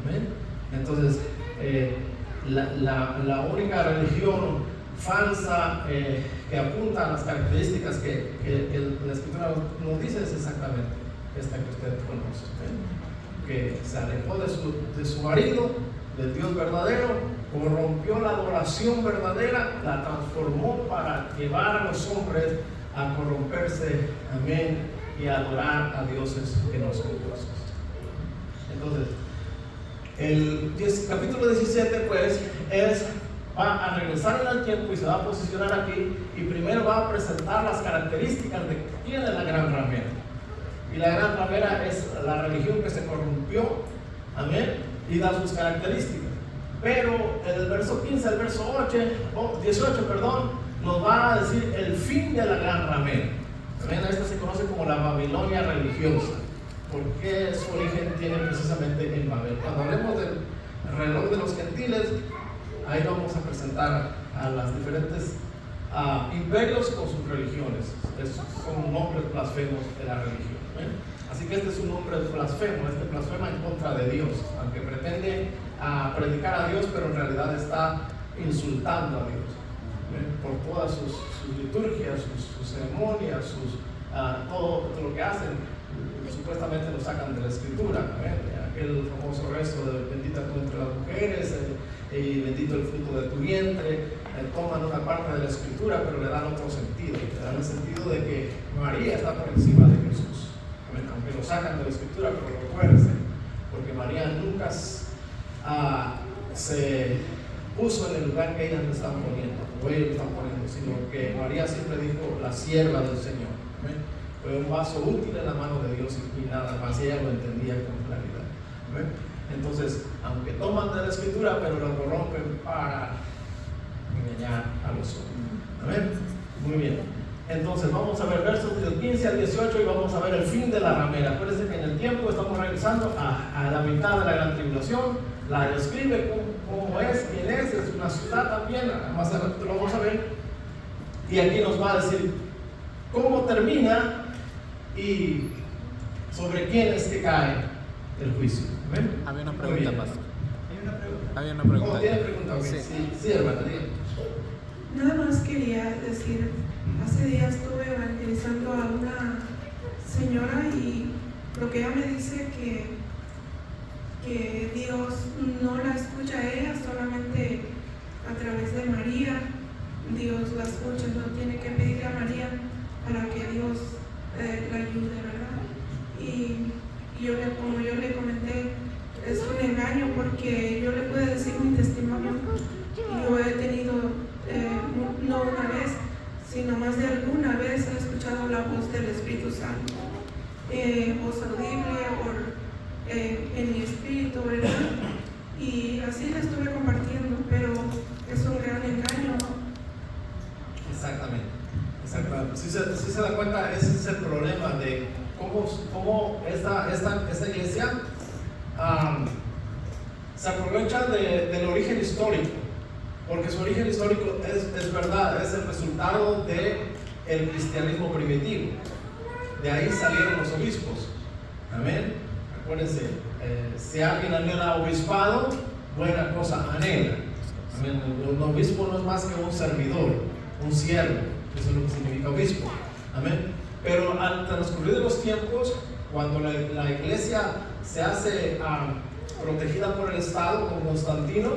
Amén. Entonces, la única religión falsa que apunta a las características que la Escritura nos dice es exactamente esta que usted conoce, que se alejó de su marido, del Dios verdadero, corrompió la adoración verdadera, la transformó para llevar a los hombres a corromperse, amén, y a adorar a dioses que no son dioses. Entonces, el capítulo 17 pues va a regresar en el tiempo y se va a posicionar aquí, y primero va a presentar las características de quién es la gran ramera. Y la gran ramera es la religión que se corrompió, amén, y da sus características. Pero en el verso 15 al verso 18, nos va a decir el fin de la gran ramera. Amén. Esta se conoce como la Babilonia religiosa, porque su origen tiene precisamente en Babel. Cuando hablemos del reloj de los gentiles, ahí vamos a presentar a las diferentes imperios con sus religiones. Son nombres blasfemos de la religión. Así que este es un nombre blasfemo, este blasfema en contra de Dios, aunque pretende predicar a Dios, pero en realidad está insultando a Dios por todas sus liturgias, sus ceremonias, todo lo que hacen. Supuestamente lo sacan de la Escritura, aquel famoso rezo de bendita tú entre las mujeres y bendito el fruto de tu vientre. Toman una parte de la Escritura, pero le dan otro sentido. Le dan el sentido de que María está por encima de Jesús. Aunque lo sacan de la Escritura, pero recuérdense, porque María nunca se puso en el lugar que ellas le están poniendo, o ellos le están poniendo, sino que María siempre dijo la sierva del Señor. ¿Amén? Fue un vaso útil en la mano de Dios y nada más, ella lo entendía con claridad. ¿Amén? Entonces, aunque toman de la Escritura, pero lo corrompen para engañar a los hombres. ¿Amén? Muy bien. Entonces vamos a ver versos del 15 al 18 y vamos a ver el fin de la ramera. Acuérdense que en el tiempo estamos regresando a la mitad de la gran tribulación. La describe cómo es, quién es una ciudad también, más adelante lo vamos a ver. Y aquí nos va a decir cómo termina y sobre quién es que cae el juicio. ¿Ven? Había una pregunta, pastor. Había una ¿Cómo pregunta. tiene pregunta? Sí. Sí, hermana, diga. Nada más quería decir, hace días estuve evangelizando a una señora y lo que ella me dice que Dios no la escucha a ella solamente a través de María. Dios la escucha, no tiene que pedirle a María para que Dios la ayude, ¿verdad? Y como yo le comenté, es un engaño, porque yo le puedo decir mi testimonio. Yo he tenido, no una vez, sino más de alguna vez he escuchado la voz del Espíritu Santo, voz audible o en mi espíritu, ¿verdad? Y así la estuve compartiendo, pero es un gran engaño. Exactamente. Si se da cuenta, ese es el problema de cómo esta iglesia se aprovecha del origen histórico, porque su origen histórico es verdad, es el resultado del cristianismo primitivo. De ahí salieron los obispos. Amén. Acuérdense, si alguien anhela obispado, buena cosa anhela. Amén. Un obispo no es más que un servidor, un siervo. Eso es lo que significa obispo. Amén. Pero al transcurrir de los tiempos, cuando la iglesia se hace protegida por el Estado, con Constantino,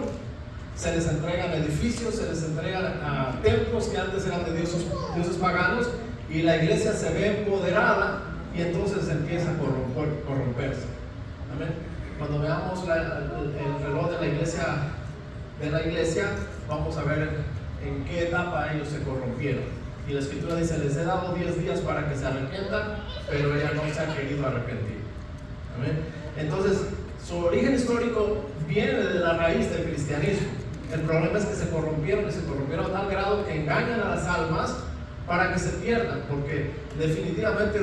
se les entregan edificios, se les entregan templos que antes eran de dioses paganos, y la iglesia se ve empoderada y entonces empieza a corromperse. Amén. Cuando veamos el reloj de la iglesia, vamos a ver en qué etapa ellos se corrompieron. Y la Escritura dice, les he dado 10 días para que se arrepientan, pero ella no se ha querido arrepentir. Amén. Entonces, su origen histórico viene de la raíz del cristianismo. El problema es que se corrompieron a tal grado que engañan a las almas para que se pierdan, porque definitivamente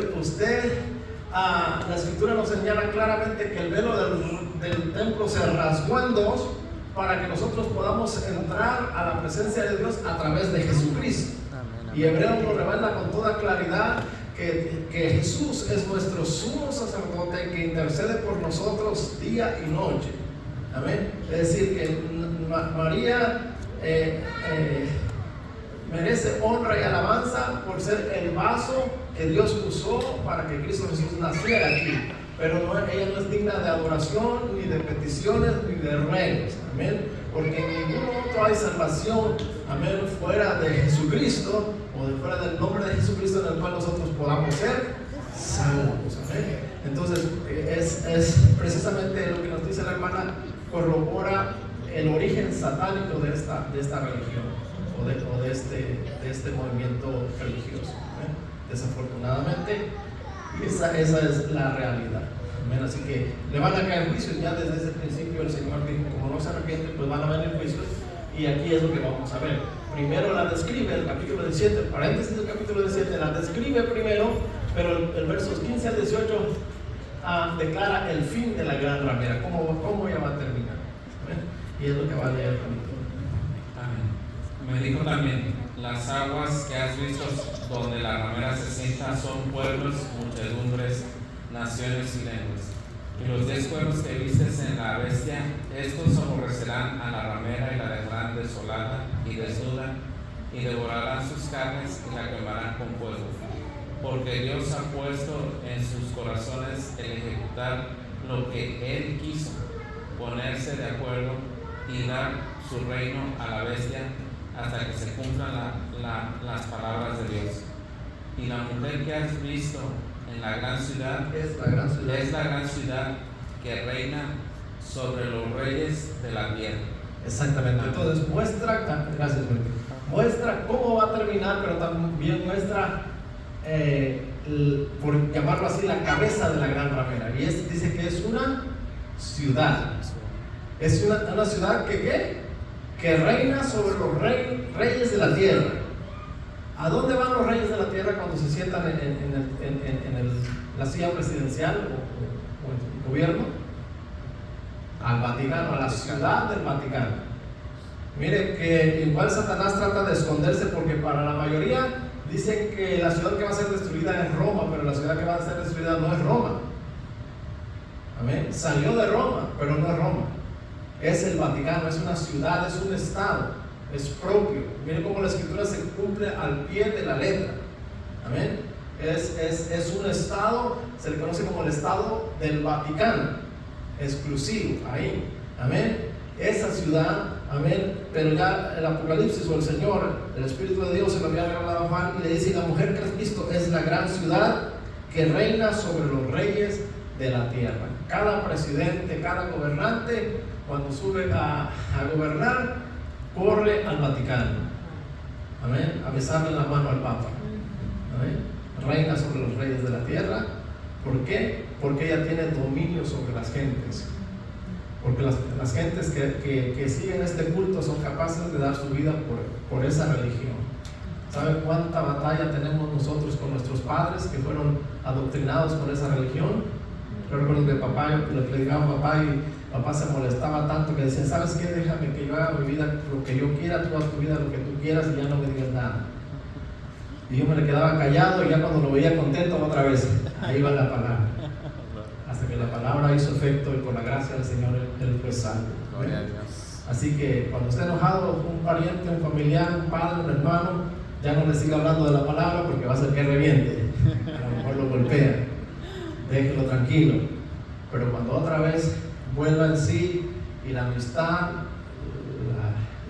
la escritura nos señala claramente que el velo del templo se rasgó en dos para que nosotros podamos entrar a la presencia de Dios a través de Jesucristo. Y Hebreos nos revela con toda claridad que Jesús es nuestro sumo sacerdote que intercede por nosotros día y noche. Amén. Es decir, que María merece honra y alabanza por ser el vaso que Dios usó para que Cristo Jesús naciera aquí. Pero ella no es digna de adoración, ni de peticiones, ni de ruegos. Amén. Porque en ningún otro hay salvación, amén, fuera de Jesucristo o de fuera del nombre de Jesucristo en el cual nosotros podamos ser salvos. Amén. Entonces, es precisamente lo que nos dice la hermana, corrobora el origen satánico de esta religión o de este movimiento religioso. Amén. Desafortunadamente, esa es la realidad. Amén. Así que le van a caer juicios. Ya desde ese principio el Señor dijo, como no se arrepienten, pues van a venir juicios. Y aquí es lo que vamos a ver. Primero la describe el capítulo 17, paréntesis del capítulo 17, la describe primero, pero el versos 15 al 18 declara el fin de la gran ramera, cómo ella va a terminar. Amén. Y es lo que va a leer el capítulo. Amén. Me dijo también, las aguas que has visto donde la ramera se sienta son pueblos, muchedumbres, naciones y lenguas. Y los 10 cuernos que vistes en la bestia, estos aborrecerán a la ramera y la dejarán desolada y desnuda, y devorarán sus carnes y la quemarán con fuego. Porque Dios ha puesto en sus corazones el ejecutar lo que Él quiso, ponerse de acuerdo y dar su reino a la bestia hasta que se cumplan las palabras de Dios. Y la mujer que has visto en la gran ciudad es la gran ciudad que reina sobre los reyes de la tierra. Exactamente. Entonces muestra cómo va a terminar, pero también muestra, por llamarlo así, la cabeza de la gran ramera. Y dice que es una ciudad. Es una ciudad que reina sobre los reyes de la tierra. ¿A dónde van los reyes de la tierra cuando se sientan en la silla presidencial o en el gobierno? Al Vaticano, a la ciudad del Vaticano. Mire que igual Satanás trata de esconderse, porque para la mayoría dicen que la ciudad que va a ser destruida es Roma, pero la ciudad que va a ser destruida no es Roma. Amén. Salió de Roma, pero no es Roma. Es el Vaticano, es una ciudad, es un estado. Es propio. Miren cómo la escritura se cumple al pie de la letra. Amén. Es un estado, se le conoce como el estado del Vaticano, exclusivo ahí. Amén. Esa ciudad, amén. Pero ya el Apocalipsis o el Señor, el Espíritu de Dios se lo había revelado a Juan y le dice: la mujer que has visto es la gran ciudad que reina sobre los reyes de la tierra. Cada presidente, cada gobernante, cuando sube a gobernar, corre al Vaticano, amén, a besarle la mano al Papa, amén. Reina sobre los reyes de la tierra. ¿Por qué? Porque ella tiene dominio sobre las gentes. Porque las gentes que siguen este culto son capaces de dar su vida por esa religión. ¿Sabe cuánta batalla tenemos nosotros con nuestros padres que fueron adoctrinados por esa religión? Yo recuerdo que le predicaba a papá y papá se molestaba tanto que decía: ¿sabes qué? Déjame que yo haga mi vida lo que yo quiera, tú haz tu vida lo que tú quieras y ya no me digas nada. Y yo me le quedaba callado, y ya cuando lo veía contento otra vez, ahí va la palabra. Hasta que la palabra hizo efecto y por la gracia del Señor él fue salvo. Gloria a Dios. Así que cuando esté enojado un pariente, un familiar, un padre, un hermano, ya no le siga hablando de la palabra, porque va a ser que reviente. A lo mejor lo golpea. Déjelo tranquilo. Pero cuando otra vez vuelva en sí y la amistad,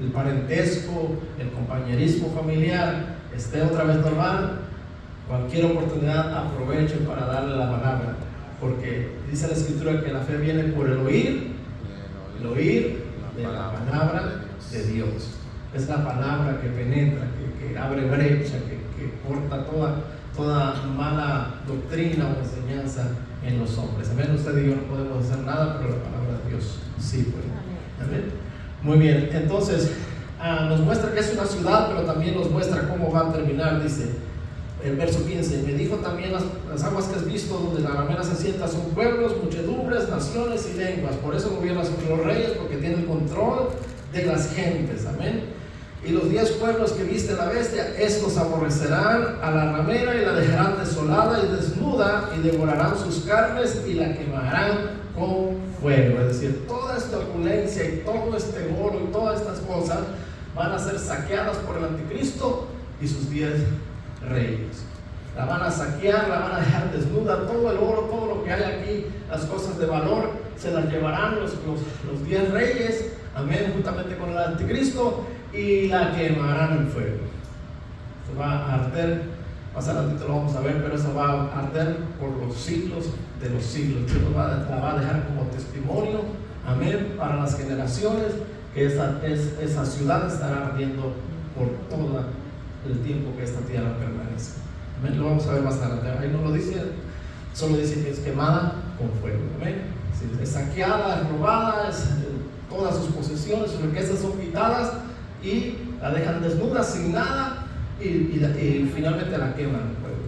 el parentesco, el compañerismo familiar esté otra vez normal, cualquier oportunidad aprovechen para darle la palabra, porque dice la escritura que la fe viene por el oír de la palabra de Dios. Es la palabra que penetra, que abre brecha, que corta toda mala doctrina o enseñanza en los hombres. Amén. Usted y yo no podemos hacer nada, pero la palabra de Dios sí puede. Amén. Muy bien, entonces nos muestra que es una ciudad, pero también nos muestra cómo va a terminar. Dice el verso 15: me dijo también, las aguas que has visto donde la ramera se sienta son pueblos, muchedumbres, naciones y lenguas. Por eso gobierna sobre los reyes, porque tiene el control de las gentes. Amén. Y los 10 pueblos que viste la bestia, estos aborrecerán a la ramera y la dejarán desolada y desnuda, y devorarán sus carnes y la quemarán con fuego. Es decir, toda esta opulencia y todo este oro y todas estas cosas van a ser saqueadas por el anticristo y sus 10 reyes. La van a saquear, la van a dejar desnuda, todo el oro, todo lo que hay aquí, las cosas de valor, se las llevarán los 10 reyes, amén, juntamente con el anticristo, y la quemarán en fuego. Se va a arder, más adelante lo vamos a ver, pero eso va a arder por los siglos de los siglos. Dios la va a dejar como testimonio, amén, para las generaciones, que esa ciudad estará ardiendo por todo el tiempo que esta tierra permanece. Amén, lo vamos a ver más adelante. Ahí no lo dice, solo dice que es quemada con fuego. Amén, es saqueada, es robada, todas sus posesiones, sus riquezas son quitadas y la dejan desnuda sin nada, y finalmente la queman en fuego.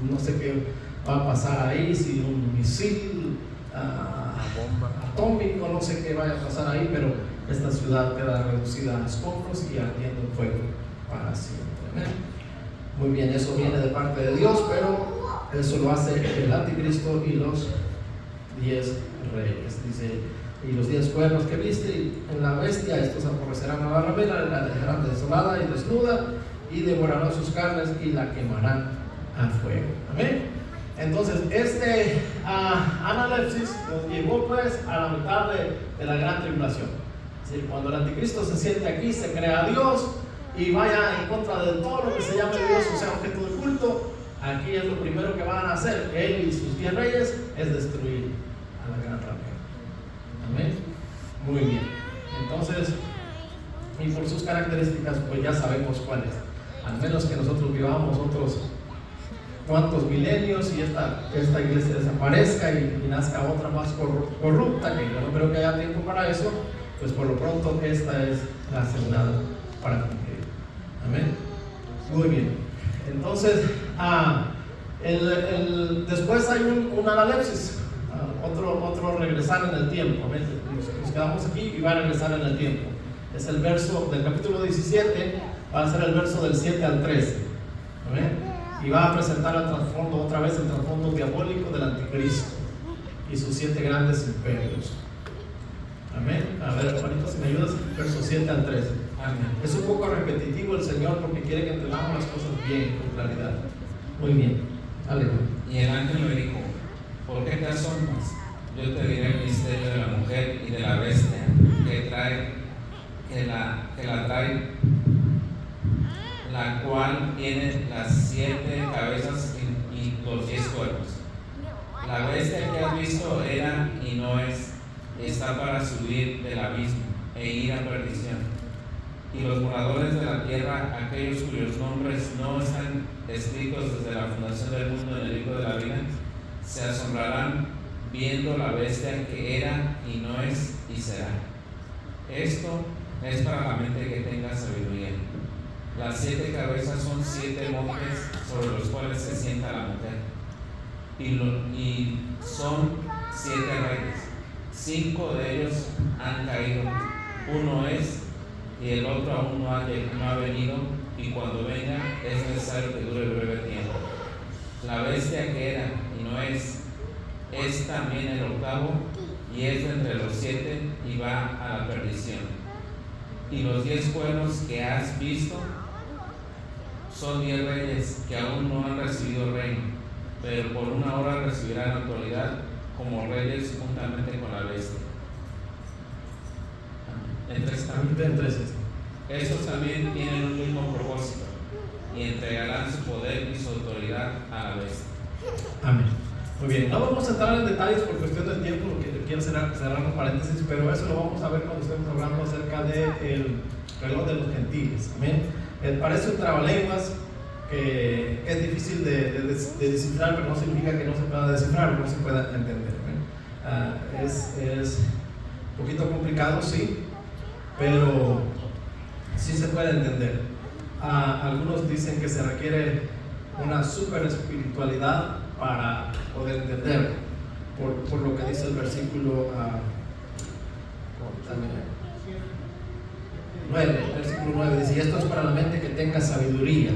No sé qué va a pasar ahí, si un misil bomba atómico, no sé qué vaya a pasar ahí, pero esta ciudad queda reducida a escombros y ardiendo en fuego para siempre. Muy bien, eso viene de parte de Dios, pero eso lo hace el anticristo y los 10 reyes. Dice: y los 10 cuernos que viste en la bestia, estos aborrecerán a la ramera, la dejarán desolada y desnuda, y devorarán sus carnes y la quemarán a fuego. Amén. Entonces, este analepsis nos llevó pues a la mitad de la gran tribulación. Es decir, cuando el anticristo se siente aquí, se crea a Dios y vaya en contra de todo lo que se llame Dios, o sea, objeto de culto. Aquí es lo primero que van a hacer él y sus 10 reyes, es destruir a la gran ramera. Amén. Muy bien. Entonces, y por sus características, pues ya sabemos cuáles. Al menos que nosotros vivamos otros cuantos milenios y esta iglesia desaparezca y nazca otra más corrupta, que yo no creo que haya tiempo para eso, pues por lo pronto esta es la asegurada para cumplir. Amén. Muy bien. Entonces, después hay un analepsis, otro regresar en el tiempo. Amén. Nos quedamos aquí y va a regresar en el tiempo. Es el verso del capítulo 17, va a ser el verso del 7 al 13. Amén. Y va a presentar otra vez el trasfondo diabólico del anticristo y sus 7 grandes imperios. Amén. A ver, hermanito, si me ayudas, verso 7 al 13. Amén. Es un poco repetitivo el Señor porque quiere que entendamos las cosas bien, con claridad. Muy bien. Aleluya. Y el ángel me dijo: ¿por qué te asombras? Yo te diré el misterio de la mujer y de la bestia que la trae, la cual tiene las 7 cabezas y los 10 cuernos. La bestia que has visto era y no es, está para subir del abismo e ir a perdición. Y los moradores de la tierra, aquellos cuyos nombres no están escritos desde la fundación del mundo en el libro de la vida, se asombrarán viendo la bestia que era y no es y será. Esto es para la mente que tenga sabiduría. Las 7 cabezas son 7 montes sobre los cuales se sienta la mujer, y son 7 reyes. 5 de ellos han caído, uno es, y el otro aún no ha venido, y cuando venga es necesario que dure breve tiempo. La bestia que era y no es también el octavo, y es de entre los 7 y va a la perdición. Y los 10 cuernos que has visto son 10 reyes que aún no han recibido reino, pero por una hora recibirán autoridad como reyes juntamente con la bestia. Estos también tienen un mismo propósito y entregarán su poder y su autoridad a la bestia. Amén. Muy bien, no vamos a entrar en detalles por cuestión del tiempo, porque quiero cerrar un paréntesis, pero eso lo vamos a ver cuando estemos hablando acerca del reloj de los gentiles. Amén. Parece un trabalenguas que es difícil de descifrar, pero no significa que no se pueda descifrar, no se pueda entender. Es un poquito complicado, sí, pero sí se puede entender. Algunos dicen que se requiere una super espiritualidad para poder entender, por lo que dice el versículo 9, versículo 9 dice: y esto es para la mente que tenga sabiduría.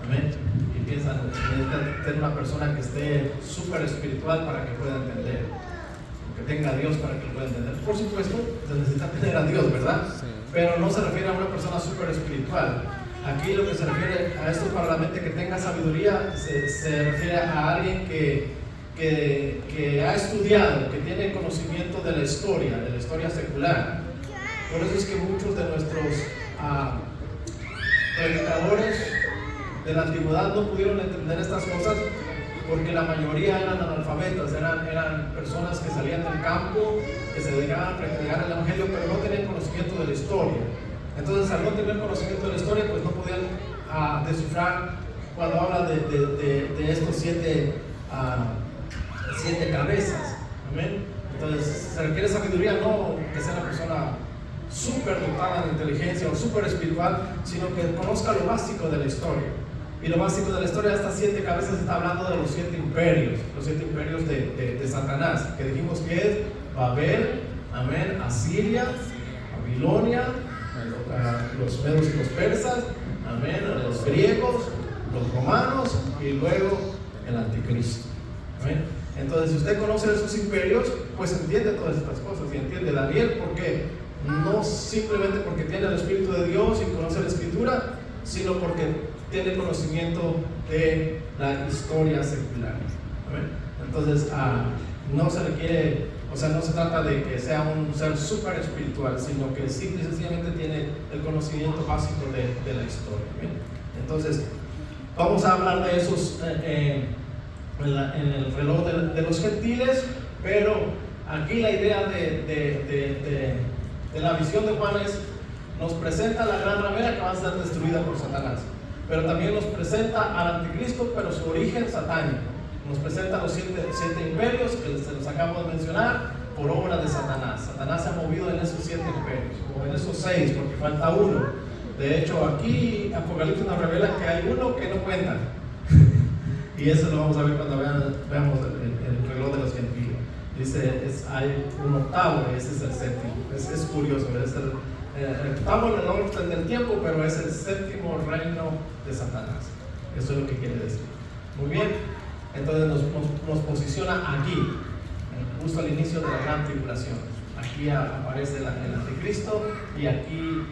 Amén. Y piensan, necesita tener una persona que esté súper espiritual para que pueda entender, que tenga a Dios para que pueda entender. Por supuesto, se necesita tener a Dios, ¿verdad? Sí. Pero no se refiere a una persona súper espiritual. Aquí lo que se refiere a esto para la mente que tenga sabiduría se refiere a alguien que ha estudiado, que tiene conocimiento de la historia secular. Por eso es que muchos de nuestros predicadores de la antigüedad no pudieron entender estas cosas, porque la mayoría eran analfabetas, eran personas que salían del campo, que se dedicaban a predicar el evangelio, pero no tenían conocimiento de la historia. Entonces, al no tener conocimiento de la historia, pues no podían descifrar cuando habla de estos siete cabezas. Amén. Entonces, se requiere sabiduría, no que sea una persona súper dotada de inteligencia o súper espiritual, sino que conozca lo básico de la historia. Y lo básico de la historia de estas 7 cabezas está hablando de los 7 imperios, de Satanás, que dijimos que es Babel, amén, Asiria, Babilonia, los medos y los persas, amén, los griegos, los romanos y luego el anticristo. Amén. Entonces, si usted conoce esos imperios, pues entiende todas estas cosas, y entiende Daniel porque no simplemente porque tiene el Espíritu de Dios y conoce la Escritura, sino porque tiene conocimiento de la historia secular. ¿Amén? Entonces, no se requiere, no se trata de que sea un ser súper espiritual, sino que simple y sencillamente tiene el conocimiento básico de la historia. ¿Amén? Entonces, vamos a hablar de esos en el reloj de los gentiles, pero aquí la idea de la visión de Juan nos presenta la gran ramera que va a ser destruida por Satanás, pero también nos presenta al anticristo, pero su origen satánico. Nos presenta los 7 imperios que se los acabo de mencionar por obra de Satanás. Satanás se ha movido en esos 7 imperios, o en esos 6, porque falta uno. De hecho, aquí Apocalipsis nos revela que hay uno que no cuenta. Y eso lo vamos a ver cuando veamos el reloj de los gentiles. Dice, hay un octavo y ese es el séptimo. Es curioso, es el octavo en el orden del tiempo, pero es el 7º reino de Satanás. Eso es lo que quiere decir. Muy bien, entonces nos posiciona aquí, justo al inicio de la gran tribulación. Aquí aparece el anticristo y aquí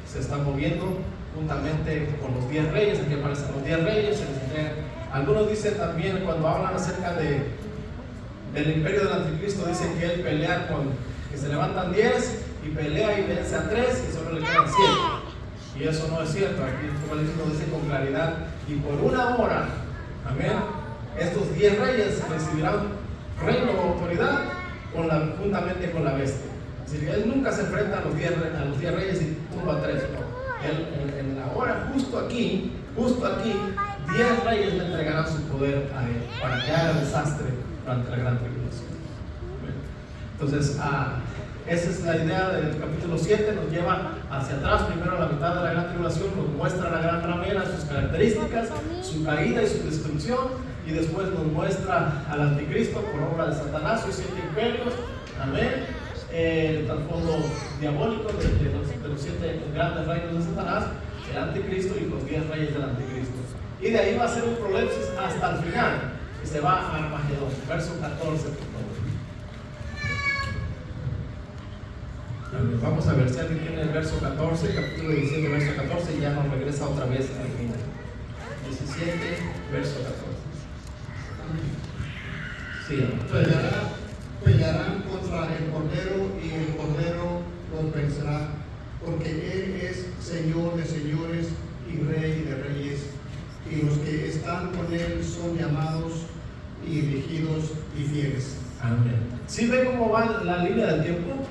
se está moviendo juntamente con los 10 reyes. Aquí aparecen los 10 reyes. Algunos dicen también, cuando hablan acerca del imperio del anticristo, dicen que él pelea que se levantan 10 y pelea y vence a 3 y solo le quedan 7. Y eso no es cierto. Aquí el nos dice con claridad: y por una hora, amén, estos 10 reyes recibirán reino o autoridad juntamente con la bestia. Es decir, él nunca se enfrenta a los 10 reyes y tumba a 3, no. Él, en la hora, justo aquí, 10 reyes le entregarán su poder a él para que haga desastre durante la gran tribulación. Entonces, esa es la idea del capítulo 7. Nos lleva hacia atrás, primero a la mitad de la gran tribulación, nos muestra la gran ramera, sus características, su caída y su destrucción, y después nos muestra al anticristo por obra de Satanás, sus 7 imperios, amén, el trasfondo diabólico de los 7 grandes reinos de Satanás, el anticristo y los 10 reyes del anticristo. Y de ahí va a ser un prolepsis hasta el final, y se va a Armagedón, verso 14, por favor. Vamos a ver si alguien tiene el verso 14, capítulo 17, verso 14, y ya nos regresa otra vez al final. 17, verso 14. Sí, pelearán contra el Cordero y el Cordero los vencerá, porque Él es Señor de señores y Rey de reyes, y los que están con Él son llamados y elegidos y fieles. Amén. ¿Sí ve cómo va la línea del tiempo?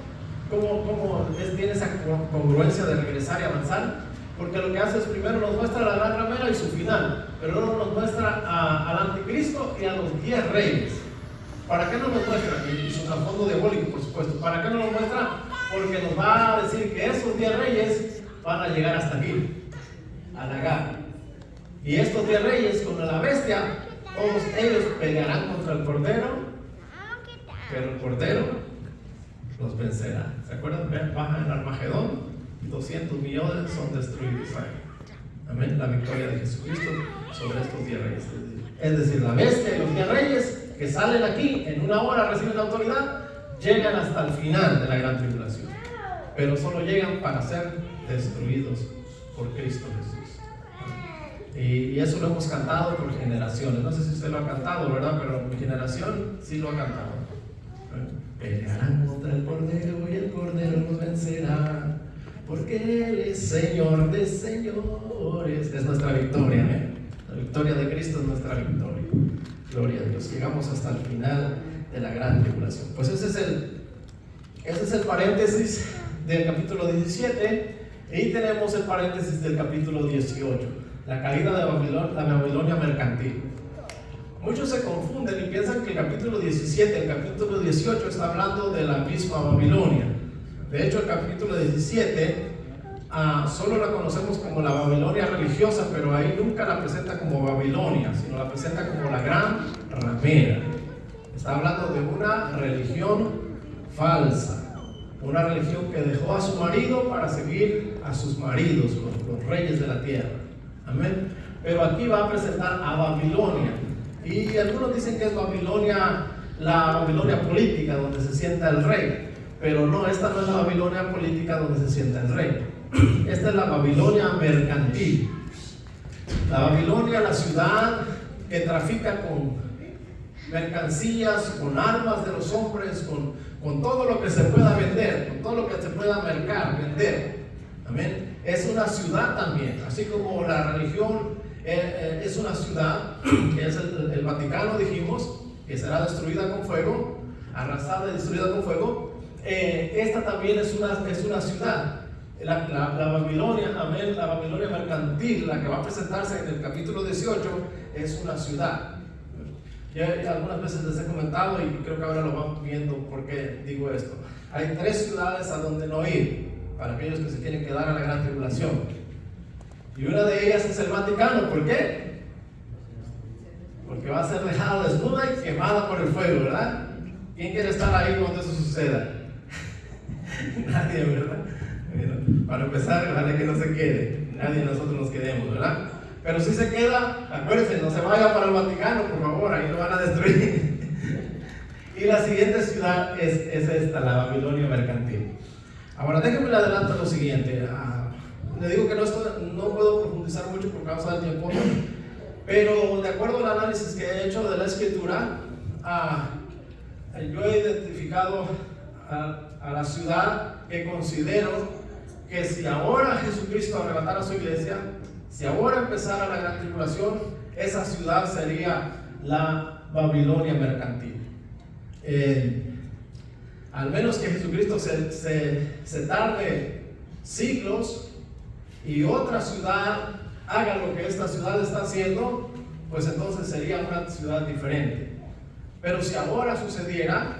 ¿Cómo tiene esa congruencia de regresar y avanzar? Porque lo que hace es primero nos muestra la gran ramera y su final, pero luego nos muestra al anticristo y a los 10 reyes. ¿Para qué no nos muestra? Y su trasfondo diabólico, por supuesto. ¿Para qué no nos muestra? porque nos va a decir que esos 10 reyes van a llegar hasta aquí, a Nagar. Y estos 10 reyes, con la bestia, todos ellos pelearán contra el Cordero, pero el Cordero los vencerá. ¿Se acuerdan? Baja en Armagedón, 200 millones son destruidos ahí. Amén. La victoria de Jesucristo sobre estos 10 reyes. Es decir, la bestia y los 10 reyes que salen aquí en una hora, reciben la autoridad, llegan hasta el final de la gran tribulación, pero solo llegan para ser destruidos por Cristo Jesús. Y eso lo hemos cantado por generaciones. No sé si usted lo ha cantado, ¿verdad? Pero mi generación sí lo ha cantado. Pelearán contra el Cordero y el Cordero nos vencerá, porque Él es Señor de señores. Es nuestra victoria, ¿eh? La victoria de Cristo es nuestra victoria. Gloria a Dios. Llegamos hasta el final de la gran tribulación. Pues ese es el paréntesis del capítulo 17. Y tenemos el paréntesis del capítulo 18, la caída de la Babilonia mercantil. Muchos se confunden y piensan que el capítulo 17, el capítulo 18 está hablando de la misma Babilonia. De hecho, el capítulo 17 solo la conocemos como la Babilonia religiosa, pero ahí nunca la presenta como Babilonia, sino la presenta como la gran ramera. Está hablando de una religión falsa, una religión que dejó a su marido para seguir a sus maridos, los reyes de la tierra. Amén. Pero aquí va a presentar a Babilonia. Y algunos dicen que es Babilonia, la Babilonia política, donde se sienta el rey. Pero no, esta no es la Babilonia política donde se sienta el rey. Esta es la Babilonia mercantil. La Babilonia, la ciudad que trafica con mercancías, con armas de los hombres, con todo lo que se pueda vender, con todo lo que se pueda vender. Amén. Es una ciudad también, así como la religión es una ciudad, que es el Vaticano, dijimos, que será destruida con fuego, arrasada y destruida con fuego. Esta también es una ciudad. La Babilonia, amén, la Babilonia mercantil, la que va a presentarse en el capítulo 18, es una ciudad. Ya algunas veces les he comentado y creo que ahora lo van viendo por qué digo esto. Hay 3 ciudades a donde no ir para aquellos que se quieren quedar a la gran tribulación. Y una de ellas es el Vaticano. ¿Por qué? Porque va a ser dejada desnuda y quemada por el fuego, ¿verdad? ¿Quién quiere estar ahí cuando eso suceda? Nadie, ¿verdad? Bueno, para empezar, ojalá que no se quede. Nadie de nosotros nos quedemos, ¿verdad? Pero si se queda, acuérdense, no se vaya para el Vaticano, por favor, ahí lo van a destruir. Y la siguiente ciudad es esta, la Babilonia mercantil. Ahora déjenme le adelanto lo siguiente. Le digo que no puedo profundizar mucho por causa del tiempo, pero de acuerdo al análisis que he hecho de la Escritura, yo he identificado a la ciudad que considero que si ahora Jesucristo arrebatara su iglesia, si ahora empezara la gran tribulación, esa ciudad sería la Babilonia mercantil. Al menos que Jesucristo se tarde siglos y otra ciudad haga lo que esta ciudad está haciendo, pues entonces sería una ciudad diferente. Pero si ahora sucediera,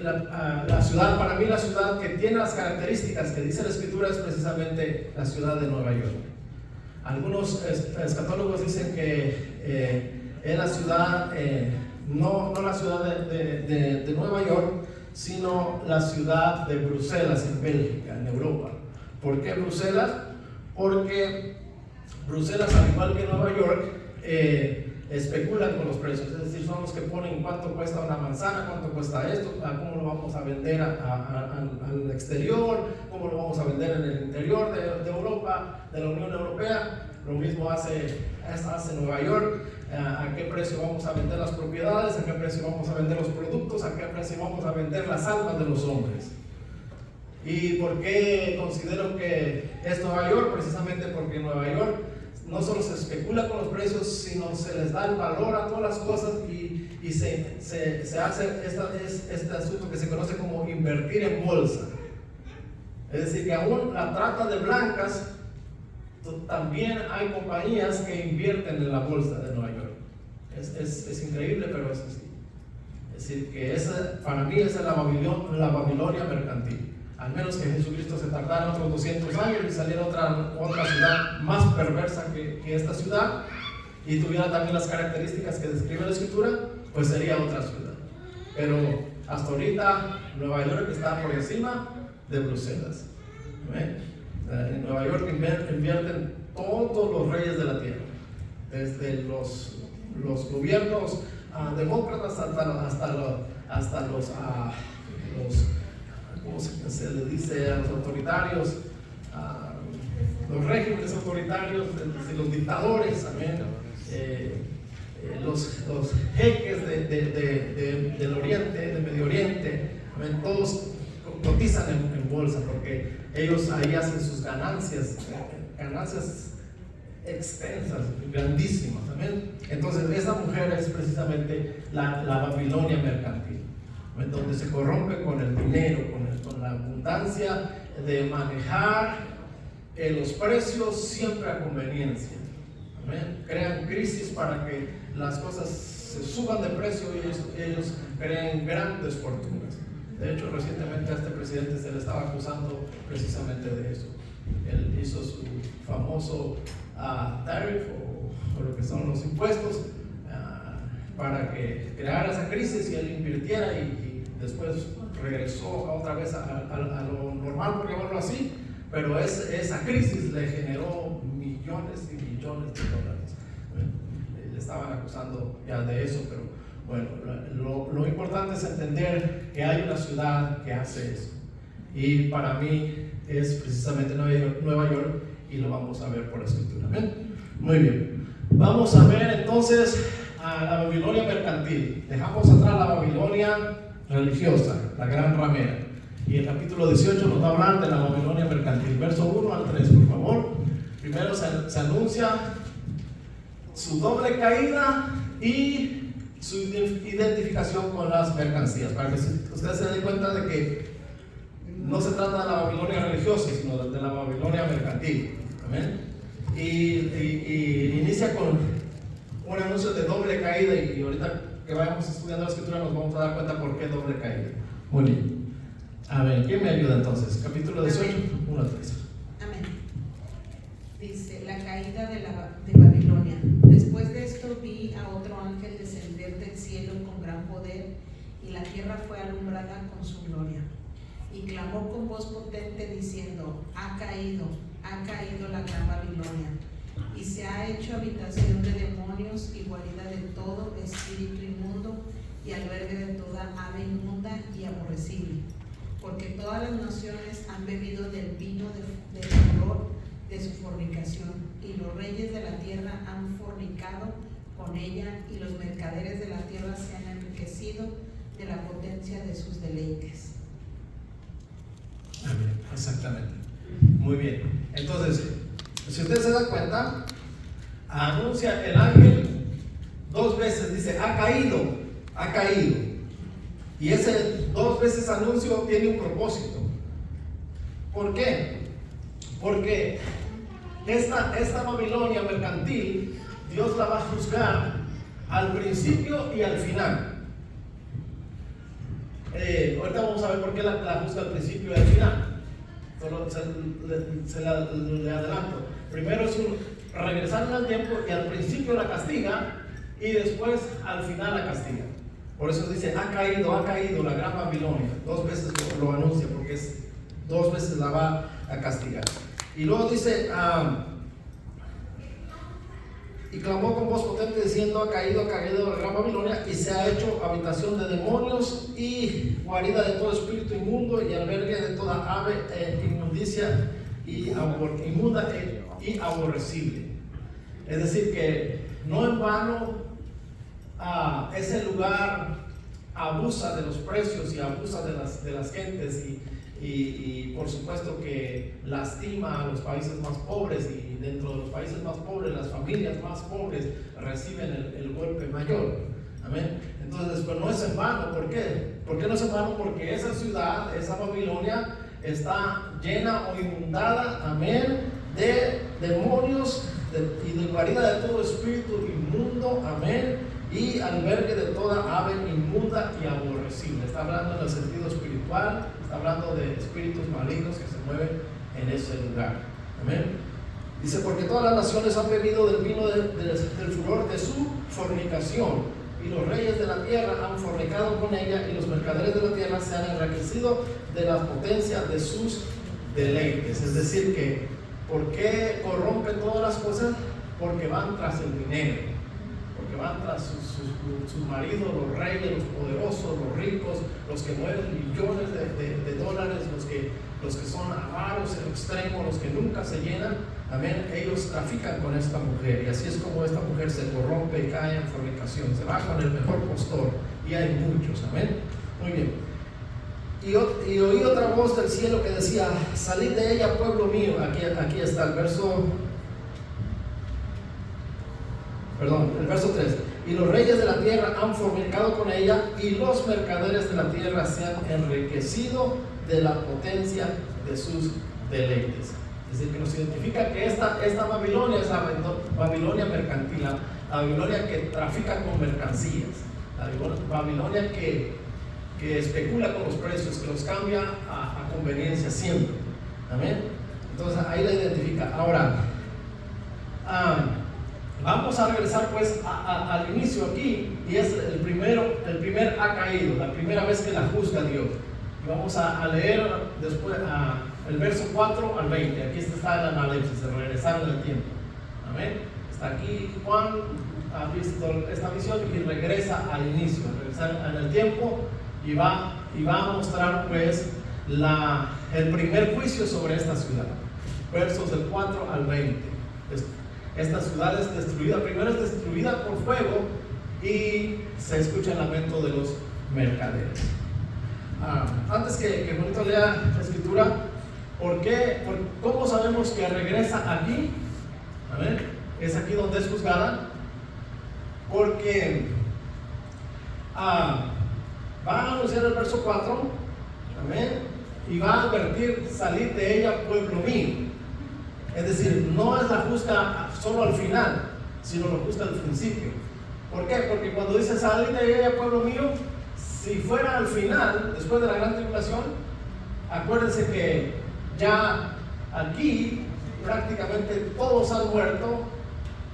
la ciudad, para mí la ciudad que tiene las características que dice la Escritura es precisamente la ciudad de Nueva York. Algunos escatólogos dicen que es la ciudad, no la ciudad de Nueva York, sino la ciudad de Bruselas en Bélgica, en Europa. ¿Por qué Bruselas? Porque Bruselas, al igual que Nueva York, especulan con los precios, es decir, son los que ponen cuánto cuesta una manzana, cuánto cuesta esto, cómo lo vamos a vender al exterior, cómo lo vamos a vender en el interior de Europa, de la Unión Europea. Lo mismo hace Nueva York. A qué precio vamos a vender las propiedades, a qué precio vamos a vender los productos, a qué precio vamos a vender las almas de los hombres. ¿Y por qué considero que es Nueva York? Precisamente porque en Nueva York no solo se especula con los precios, sino se les da el valor a todas las cosas y se hace este asunto que se conoce como invertir en bolsa. Es decir, que aún la trata de blancas, también hay compañías que invierten en la bolsa de Nueva York. Es increíble, pero es así. decir, que esa, para mí esa es la Babilonia mercantil. Al menos que Jesucristo se tardara otros 200 años y saliera otra ciudad más perversa que esta ciudad y tuviera también las características que describe la Escritura, pues sería otra ciudad. Pero hasta ahorita Nueva York está por encima de Bruselas. En Nueva York invierten todos los reyes de la tierra, desde los gobiernos demócratas hasta los ¿cómo se le dice? A los autoritarios, los regímenes autoritarios, los dictadores, amén. Los jeques del Oriente, del Medio Oriente, amén, todos cotizan en bolsa porque ellos ahí hacen sus ganancias extensas, grandísimas, amén. Entonces esa mujer es precisamente la Babilonia mercantil, amén, donde se corrompe con el dinero, con la abundancia de manejar los precios siempre a conveniencia. Amén. Crean crisis para que las cosas se suban de precio y ellos creen grandes fortunas. De hecho, recientemente a este presidente se le estaba acusando precisamente de eso. Él hizo su famoso tariff o lo que son los impuestos para que creara esa crisis y él invirtiera y después regresó otra vez a lo normal, por llamarlo así, pero esa crisis le generó millones y millones de dólares. Le estaban acusando ya de eso, pero bueno, lo importante es entender que hay una ciudad que hace eso, y para mí es precisamente Nueva York, y lo vamos a ver por la Escritura. ¿Ven? Muy bien, vamos a ver entonces a la Babilonia mercantil. Dejamos atrás la Babilonia religiosa, la gran ramera, y el capítulo 18 nos va a hablar de la Babilonia mercantil, verso 1 al 3, por favor. Primero se anuncia su doble caída y su identificación con las mercancías, para que ustedes se den cuenta de que no se trata de la Babilonia religiosa, sino de la Babilonia mercantil. ¿Amén? Y inicia con un anuncio de doble caída, y ahorita que vayamos estudiando la Escritura nos vamos a dar cuenta por qué doble caída. Muy bien. A ver, ¿quién me ayuda entonces? Capítulo 18, 1 al 3. Amén. Dice, la caída de Babilonia. Después de esto vi a otro ángel descender del cielo con gran poder, y la tierra fue alumbrada con su gloria. Y clamó con voz potente diciendo, ha caído la gran Babilonia, y se ha hecho habitación de demonios y guarida de todo espíritu inmundo y albergue de toda ave inmunda y aborrecible, porque todas las naciones han bebido del vino del furor de su fornicación, y los reyes de la tierra han fornicado con ella, y los mercaderes de la tierra se han enriquecido de la potencia de sus deleites. Amén, exactamente. Muy bien. Entonces, si usted se da cuenta, anuncia el ángel 2 veces, dice, ha caído. Y ese 2 veces anuncio tiene un propósito. ¿Por qué? Porque esta Babilonia mercantil, Dios la va a juzgar al principio y al final. Ahorita vamos a ver por qué la juzga al principio y al final. Solo le adelanto. Primero es regresar en el tiempo, y al principio la castiga y después al final la castiga. Por eso dice, ha caído la gran Babilonia. 2 veces lo anuncia, porque 2 veces la va a castigar. Y luego dice, y clamó con voz potente diciendo, ha caído la gran Babilonia, y se ha hecho habitación de demonios y guarida de todo espíritu inmundo y albergue de toda ave inmundicia y inmunda y aborrecible. Es decir, que no en vano ese lugar abusa de los precios y abusa de las gentes, y por supuesto que lastima a los países más pobres, y dentro de los países más pobres las familias más pobres reciben el golpe mayor. Amén. Entonces, pues no es en vano. ¿Por qué? ¿Por qué no es en vano? Porque esa ciudad, esa Babilonia, está llena o inundada, amén, de demonios y de guarida de todo espíritu inmundo, amén, y albergue de toda ave inmunda y aborrecible. Está hablando en el sentido espiritual, está hablando de espíritus malignos que se mueven en ese lugar. Amén. Dice, porque todas las naciones han bebido del vino del furor de su fornicación, y los reyes de la tierra han fornicado con ella, y los mercaderes de la tierra se han enriquecido de la potencia de sus deleites. Es decir, que ¿por qué corrompen todas las cosas? Porque van tras el dinero, porque van tras sus maridos, los reyes, los poderosos, los ricos, los que mueven millones de dólares, los que son avaros en extremo, los que nunca se llenan. Amén. Ellos trafican con esta mujer, y así es como esta mujer se corrompe y cae en fornicación. Se va con el mejor postor, y hay muchos. Amén. Muy bien. Y oí otra voz del cielo que decía: salid de ella, pueblo mío. Aquí está el verso 3. Y los reyes de la tierra han fornicado con ella, y los mercaderes de la tierra se han enriquecido de la potencia de sus deleites. Es decir, que nos identifica que esta Babilonia es la Babilonia mercantil, la Babilonia que trafica con mercancías, la Babilonia que especula con los precios, que los cambia a conveniencia siempre. Amén. Entonces ahí la identifica. Ahora, vamos a regresar pues al inicio aquí, y es el primer ha caído, la primera vez que la juzga Dios. Y vamos a leer después el verso 4 al 20. Aquí está el análisis, de regresar en el tiempo. Amén. Está aquí Juan ha visto esta visión y regresa al inicio, regresar en el tiempo, y va a mostrar pues el primer juicio sobre esta ciudad. Versos del 4 al 20. Esta ciudad es destruida, primero es destruida por fuego, y se escucha el lamento de los mercaderes. Antes que Juanito lea la escritura, ¿cómo sabemos que regresa aquí? A ver, es aquí donde es juzgada, porque va a anunciar el verso 4, amén, y va a advertir: salid de ella, pueblo mío. Es decir, no es la juzga solo al final, sino la juzga al principio. ¿Por qué? Porque cuando dice salid de ella, pueblo mío, si fuera al final, después de la gran tribulación, acuérdense que ya aquí prácticamente todos han muerto,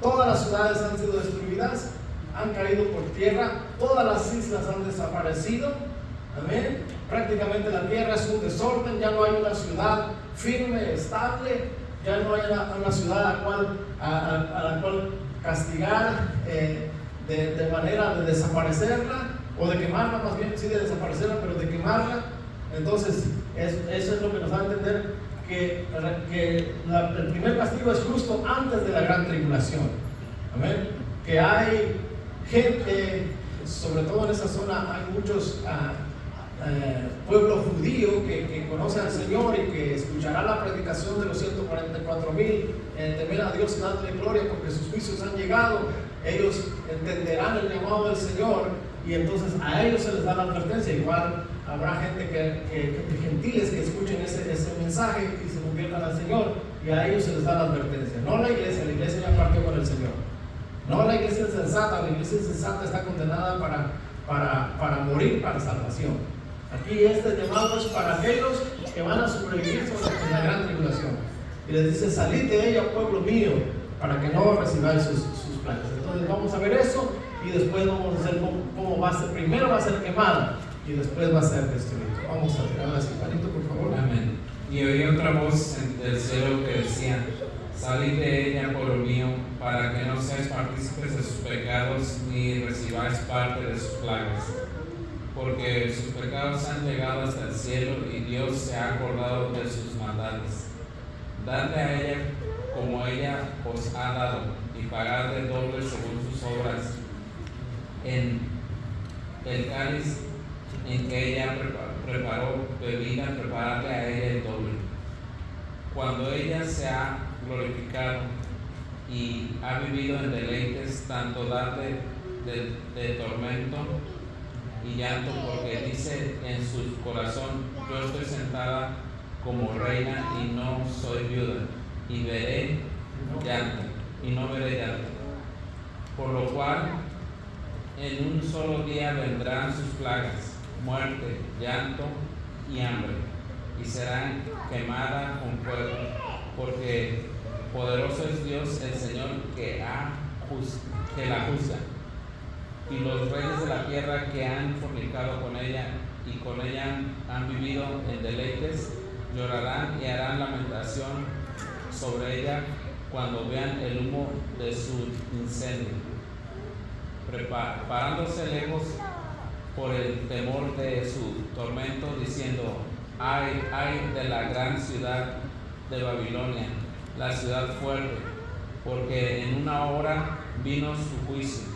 todas las ciudades han sido destruidas, han caído por tierra, todas las islas han desaparecido. Amén. Prácticamente la tierra es un desorden, ya no hay una ciudad firme, estable, ya no hay una ciudad a la cual castigar de manera de desaparecerla, o de quemarla, más bien, sí, de desaparecerla, pero de quemarla. Entonces, eso es lo que nos da a entender que el primer castigo es justo antes de la gran tribulación. Amén. Que hay gente, sobre todo en esa zona, hay muchos pueblo judío que conoce al Señor y que escuchará la predicación de los 144,000, temer a Dios y darle gloria porque sus juicios han llegado. Ellos entenderán el llamado del Señor, y entonces a ellos se les da la advertencia. Igual habrá gente gentiles que escuchen ese mensaje y se conviertan al Señor, y a ellos se les da la advertencia. No la iglesia ya partió con el Señor. No la iglesia insensata, la iglesia insensata está condenada para morir para salvación. Aquí este llamado es para aquellos que van a sobrevivir en la gran tribulación. Y les dice: salid de ella, pueblo mío, para que no recibáis sus plagas. Entonces vamos a ver eso, y después vamos a ver cómo va a ser. Primero va a ser quemada, y después va a ser destruido. Vamos a ver. Ahora sí, Juanito, por favor. Amén. Y oí otra voz del cielo que decía: salid de ella, pueblo mío, para que no seáis partícipes de sus pecados, ni recibáis parte de sus plagas. Porque sus pecados han llegado hasta el cielo, y Dios se ha acordado de sus maldades. Dadle a ella como ella os ha dado, y pagadle doble según sus obras. En el cáliz en que ella preparó bebida, prepararle a ella el doble. Cuando ella se ha glorificado y ha vivido en deleites, tanto darle de tormento y llanto, porque dice en su corazón: yo estoy sentada como reina y no soy viuda, y veré llanto y no veré llanto. Por lo cual En un solo día vendrán sus plagas, muerte, llanto y hambre, y serán quemadas con fuego, porque poderoso es Dios el Señor que la juzga. Y los reyes de la tierra que han fornicado con ella y con ella han vivido en deleites, llorarán y harán lamentación sobre ella cuando vean el humo de su incendio, parándose lejos por el temor de su tormento, diciendo: ay de la gran ciudad de Babilonia, la ciudad fuerte, porque en una hora vino su juicio.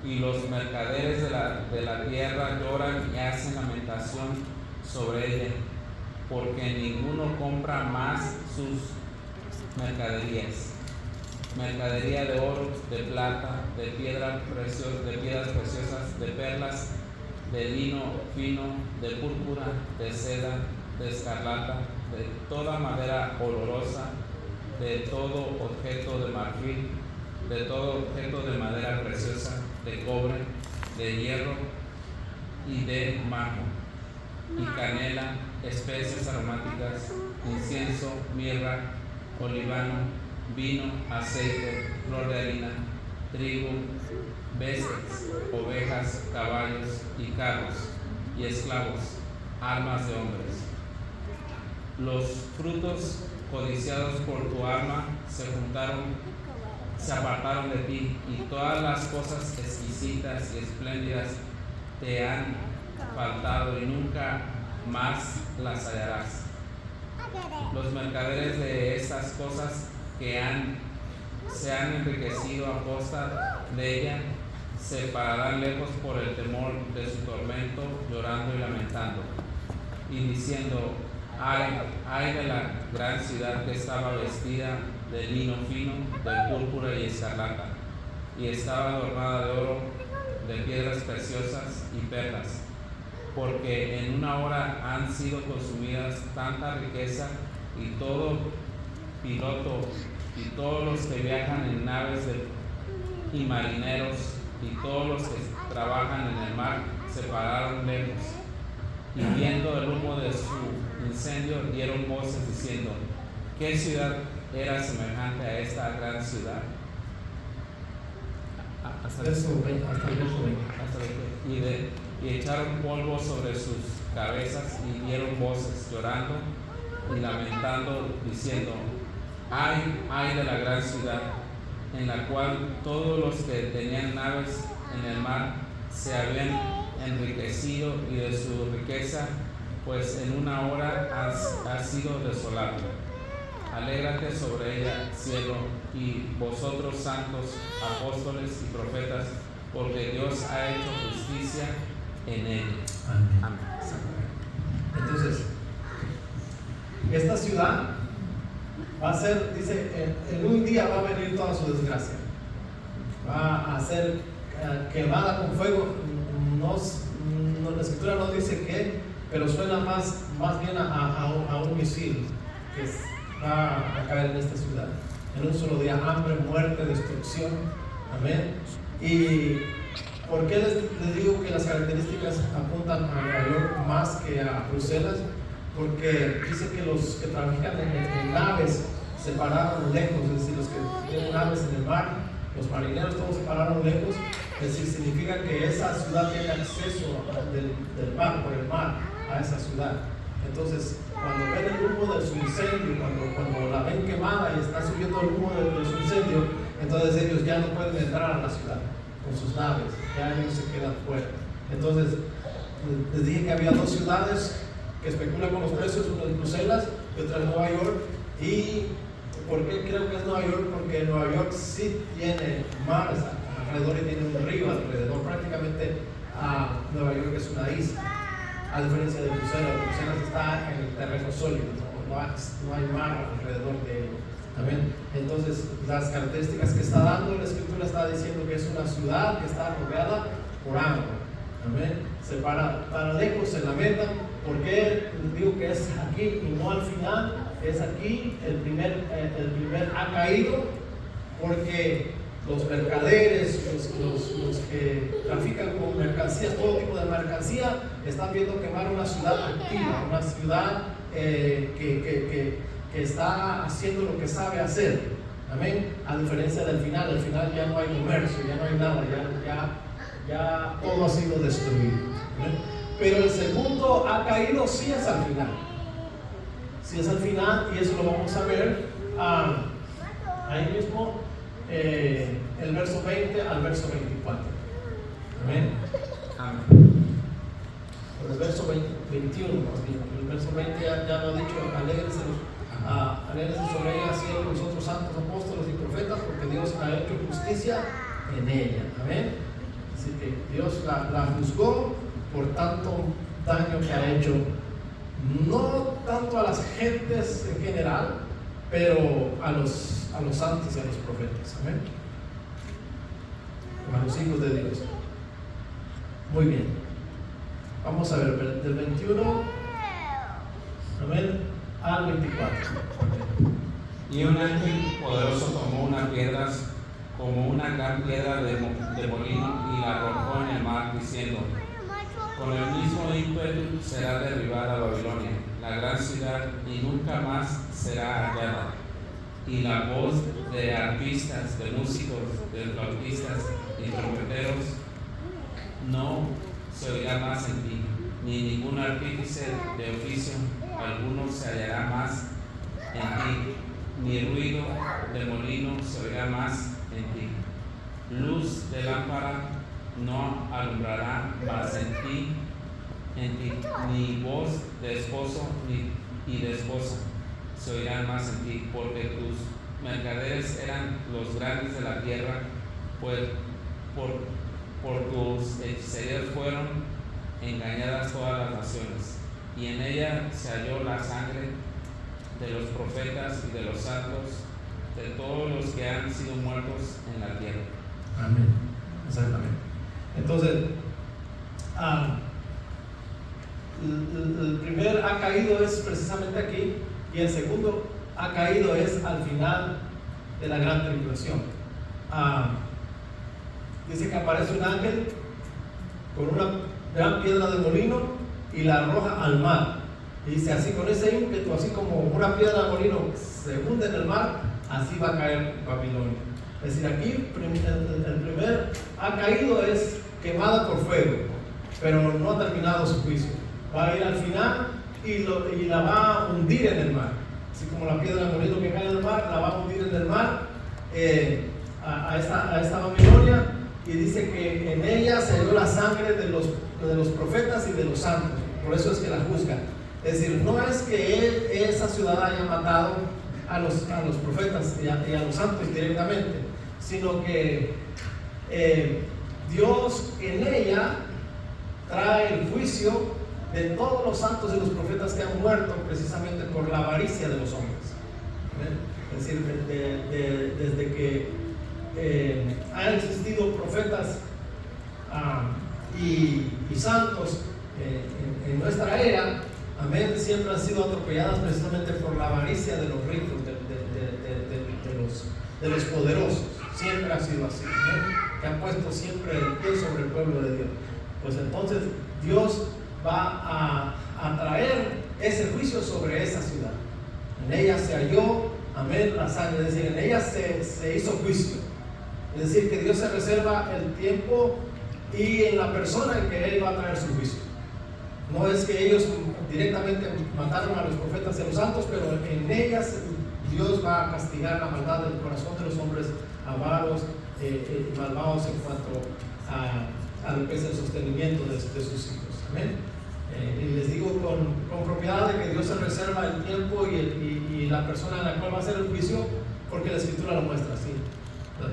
Y los mercaderes de la tierra lloran y hacen lamentación sobre ella, porque ninguno compra más sus mercaderías. Mercadería de oro, de plata, de piedras preciosas, de perlas, de lino fino, de púrpura, de seda, de escarlata, de toda madera olorosa, de todo objeto de marfil, de todo objeto de madera preciosa, de cobre, de hierro y de mármol, y canela, especias aromáticas, incienso, mirra, olivano, vino, aceite, flor de harina, trigo, bestias, ovejas, caballos y carros, y esclavos, armas de hombres. Los frutos codiciados por tu alma se apartaron de ti, y todas las cosas exquisitas y espléndidas te han faltado, y nunca más las hallarás. Los mercaderes de estas cosas que se han enriquecido a costa de ella se pararán lejos por el temor de su tormento, llorando y lamentando, y diciendo: ay de la gran ciudad que estaba vestida de lino fino, de púrpura y escarlata, y estaba adornada de oro, de piedras preciosas y perlas, porque en una hora han sido consumidas tanta riqueza, y todo piloto y todos los que viajan en naves y marineros y todos los que trabajan en el mar se pararon lejos, y viendo el humo de su incendio dieron voces diciendo: ¿qué ciudad era semejante a esta gran ciudad? Hasta el verso 20. Y echaron polvo sobre sus cabezas y dieron voces llorando y lamentando, diciendo: ay de la gran ciudad, en la cual todos los que tenían naves en el mar se habían enriquecido, y de su riqueza, pues en una hora ha sido desolada. Alégrate sobre ella, cielo, y vosotros santos, apóstoles y profetas, porque Dios ha hecho justicia en ella. Amén. Entonces, esta ciudad va a ser, dice, en un día va a venir toda su desgracia. Va a ser quemada con fuego. La escritura no dice qué, pero suena más bien a un misil que va a caer en esta ciudad. En un solo día: hambre, muerte, destrucción. Amén. ¿Y por qué les digo que las características apuntan a Nueva York más que a Bruselas? Porque dice que los que trabajan en naves se pararon lejos, es decir, los que tienen naves en el mar, los marineros todos se pararon lejos, es decir, significa que esa ciudad tiene acceso del mar, por el mar, a esa ciudad. Entonces, cuando ven el humo de su incendio, cuando la ven quemada y está subiendo el humo de su incendio, entonces ellos ya no pueden entrar a la ciudad con sus naves, ya ellos se quedan fuera. Entonces, les dije que había dos ciudades que especulan con los precios, una es Bruselas y otra es Nueva York. ¿Y por qué creo que es Nueva York? Porque Nueva York sí tiene mares alrededor y tiene un río alrededor. Prácticamente Nueva York es una isla, a diferencia de Bruselas. Bruselas está en el terreno sólido, no hay mar alrededor de ello. ¿Amén? Entonces, las características que está dando la escritura está diciendo que es una ciudad que está rodeada por agua. Amén. Se para lejos, se lamentan. ¿Por qué digo que es aquí y no al final? Es aquí, el primer ha caído, porque los mercaderes, los que trafican con mercancías, todo tipo de mercancía, están viendo quemar una ciudad activa, una ciudad que está haciendo lo que sabe hacer. Amén. A diferencia del final, al final ya no hay comercio, ya no hay nada, ya todo ha sido destruido. Amén. Pero el segundo ha caído, sí es al final. Sí es al final, y eso lo vamos a ver ahí mismo, el verso 20 al verso 24. Amén. El verso 21, más bien. El verso 20 ya lo ha dicho: alégrense sobre ella, así los otros santos apóstoles y profetas, porque Dios ha hecho justicia en ella. Amén. Así que Dios la juzgó por tanto daño que ha hecho, no tanto a las gentes en general, pero a los santos y a los profetas. Amén. A los hijos de Dios. Muy bien. Vamos a ver del 21, amén, al 24. Y un ángel poderoso tomó una piedra, como una gran piedra de molino, y la arrojó en el mar, diciendo: con el mismo ímpetu será derribada Babilonia, la gran ciudad, y nunca más será hallada. Y la voz de arpistas, de músicos, de flautistas y trompeteros no se oirá más en ti, ni ningún artífice de oficio alguno se hallará más en ti, ni ruido de molino se oirá más en ti. Luz de lámpara no alumbrará más en ti, ni voz de esposo y de esposa se oirán más en ti, porque tus mercaderes eran los grandes de la tierra, pues por tus hechicerías fueron engañadas todas las naciones, y en ella se halló la sangre de los profetas y de los santos, de todos los que han sido muertos en la tierra. Amén. Exactamente. Entonces, el primer ha caído es precisamente aquí, y el segundo ha caído es al final de la gran tribulación. Dice que aparece un ángel con una gran piedra de molino y la arroja al mar. Y dice así, con ese ímpetu, así como una piedra de molino se hunde en el mar, así va a caer Babilonia. Es decir, aquí el primer ha caído es quemada por fuego, pero no ha terminado su juicio. Va a ir al final y la va a hundir en el mar. Así como la piedra de molino que cae en el mar, la va a hundir en el mar, a esta Babilonia. Y dice que en ella se halló la sangre de los profetas y de los santos. Por eso es que la juzgan. Es decir, no es que esa ciudad haya matado a los profetas y a los santos directamente, sino que Dios en ella trae el juicio de todos los santos y los profetas que han muerto precisamente por la avaricia de los hombres. ¿Ven? Es decir, desde que han existido profetas y santos en nuestra era, amén, siempre han sido atropelladas precisamente por la avaricia de los ricos, de los poderosos. Siempre ha sido así, ¿eh? Que han puesto siempre el pie sobre el pueblo de Dios. Pues entonces Dios va a traer ese juicio sobre esa ciudad. En ella se halló, amén, la sangre. Es decir, en ella se hizo juicio. Es decir, que Dios se reserva el tiempo y en la persona en que Él va a traer su juicio. No es que ellos directamente mataron a los profetas y a los santos, pero en ellas Dios va a castigar la maldad del corazón de los hombres avaros y malvados en cuanto a lo que es el sostenimiento de sus hijos. Amén. Y les digo con propiedad de que Dios se reserva el tiempo y la persona en la cual va a hacer el juicio, porque la Escritura lo muestra así.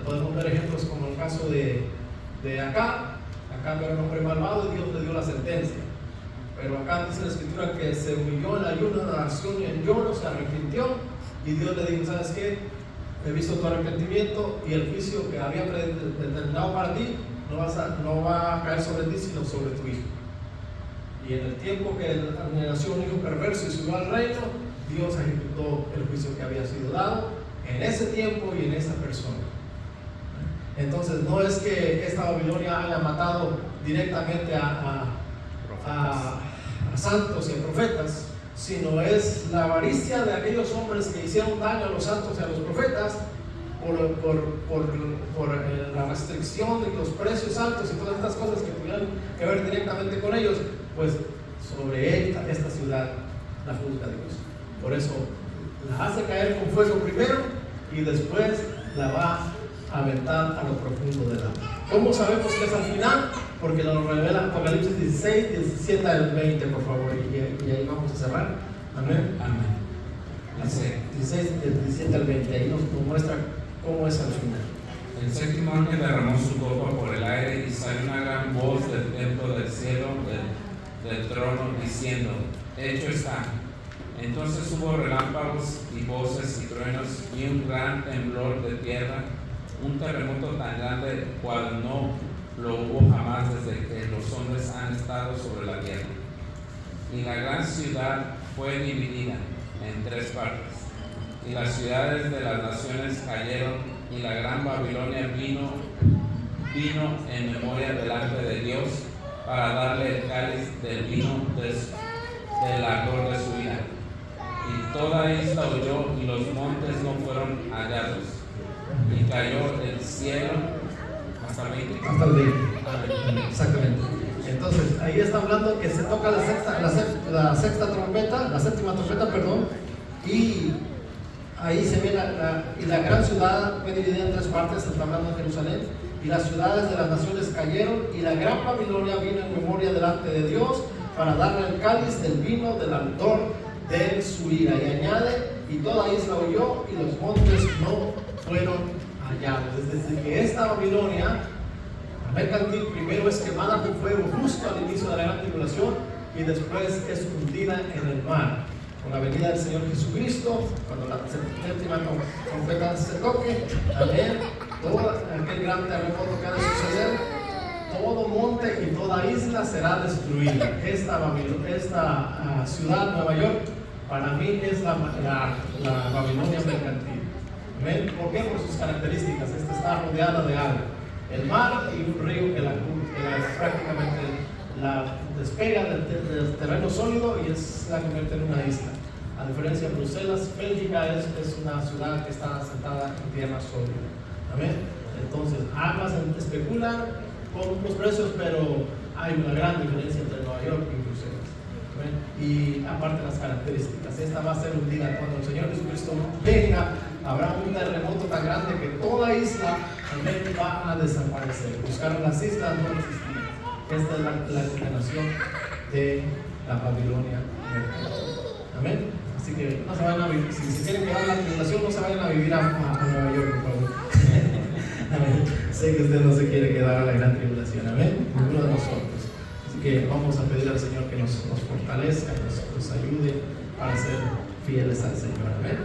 Podemos ver ejemplos como el caso de Acab. Acab era un hombre malvado y Dios le dio la sentencia. Pero acá dice la Escritura que se humilló en ayuno, en oración y en lloro, se arrepintió, y Dios le dijo: ¿sabes qué? He visto tu arrepentimiento y el juicio que había determinado para ti no va a caer sobre ti, sino sobre tu hijo. Y en el tiempo que nació un hijo perverso y subió al reino, Dios ejecutó el juicio que había sido dado en ese tiempo y en esa persona. Entonces no es que esta Babilonia haya matado directamente a santos y a profetas, sino es la avaricia de aquellos hombres que hicieron daño a los santos y a los profetas por la restricción de los precios altos y todas estas cosas que tuvieran que ver directamente con ellos. Pues sobre esta ciudad la juzga Dios. Por eso la hace caer con fuego primero y después la va a aventar a lo profundo del agua. ¿Cómo sabemos que es al final? Porque nos revela Apocalipsis 16, 17 al 20, por favor, y ahí vamos a cerrar. Amén. Amén. 16, 17 al 20, ahí nos muestra cómo es al final. El séptimo ángel derramó su copa por el aire y salió una gran voz del templo del cielo, del trono, diciendo: hecho está. Entonces hubo relámpagos y voces y truenos y un gran temblor de tierra, un terremoto tan grande cual no lo hubo jamás desde que los hombres han estado sobre la tierra. Y la gran ciudad fue dividida en 3 partes, y las ciudades de las naciones cayeron, y la gran Babilonia vino en memoria delante de Dios para darle el cáliz del vino del ardor de su ira. Y toda isla huyó y los montes no fueron hallados, y cayó el cielo hasta el 20. Hasta el 20. Exactamente. Entonces, ahí está hablando que se toca la séptima trompeta, perdón, y ahí se ve la gran ciudad fue dividida en 3 partes, está hablando de Jerusalén, y las ciudades de las naciones cayeron, y la gran Babilonia vino en memoria delante de Dios para darle el cáliz del vino del ardor de su ira. Y añade, y toda isla huyó, y los montes no fueron hallados. Es decir, que esta Babilonia mercantil primero es quemada con fuego justo al inicio de la gran tribulación, y después es hundida en el mar con la venida del Señor Jesucristo, cuando la séptima trompeta se toque. Amén. Todo aquel gran terremoto que ha de suceder, todo monte y toda isla será destruida. Esta ciudad, Nueva York, para mí es la Babilonia mercantil. Amén. ¿Por qué? Por sus características. Esta está rodeada de agua, el mar y un río que prácticamente la despega del terreno sólido y la convierte en una isla. A diferencia de Bruselas, Bélgica es una ciudad que está asentada en tierra sólida. Amén. Entonces, ambas especulan con los precios, pero hay una gran diferencia entre Nueva York y Bruselas. Amén. Y aparte las características, esta va a ser hundida cuando el Señor Jesucristo venga. Habrá un terremoto tan grande que toda isla también va a desaparecer. Buscaron las islas, no existían. Esta es la condenación de la Babilonia. Amén. Así que no se vayan a vivir, si quieren quedar en la tribulación, no se vayan a vivir a Nueva York, por favor. Amén. Sé que usted no se quiere quedar a la gran tribulación. Amén. Ninguno de nosotros. Así que vamos a pedir al Señor que nos fortalezca, nos ayude para ser fieles al Señor. Amén.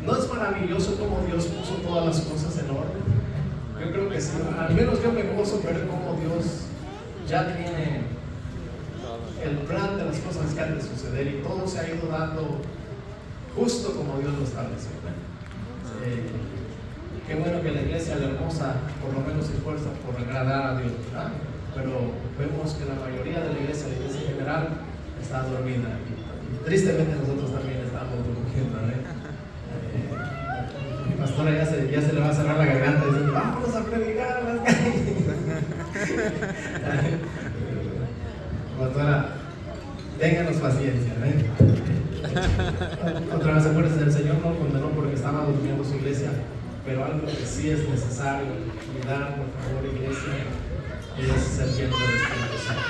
¿No es maravilloso cómo Dios puso todas las cosas en orden? Yo creo que sí. Al menos yo me gozo ver cómo Dios ya tiene el plan de las cosas que han de suceder y todo se ha ido dando justo como Dios lo estableció. Qué bueno que la iglesia, la hermosa, por lo menos se esfuerza por agradar a Dios, ¿verdad? Pero vemos que la mayoría de la iglesia en general, está dormida y tristemente nosotros también estamos durmiendo, ¿no? Mi pastora ya se le va a cerrar la garganta diciendo: vamos a predicar a las calles. Pastora, ténganos paciencia, ¿eh? Otra vez, acuérdense, el Señor no condenó porque estaba durmiendo su iglesia, pero algo que sí es necesario cuidar, por favor, iglesia, es ser lleno del Espíritu Santo.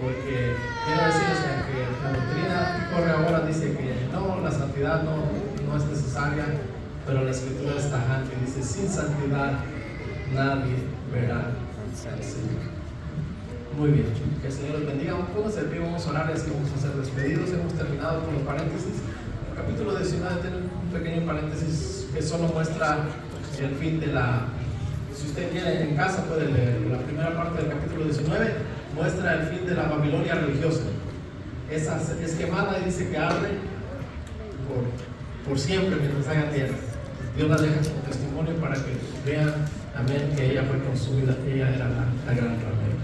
Porque quiero decirles que la doctrina que corre ahora dice que no, la santidad no es necesaria, pero la Escritura es tajante y dice: sin santidad nadie verá al Señor. Muy bien, que el Señor los bendiga. Pónganse de pie, vamos a orar y así vamos a ser despedidos. Hemos terminado con los paréntesis. El capítulo 19 tiene un pequeño paréntesis que solo muestra el fin de la... Si usted quiere en casa puede leer la primera parte del capítulo 19, muestra el fin de la Babilonia religiosa. Esa es quemada y dice que arde por siempre mientras haga tierra. Dios la deja como testimonio para que vean, amén, que ella fue consumida, ella era la gran ramera.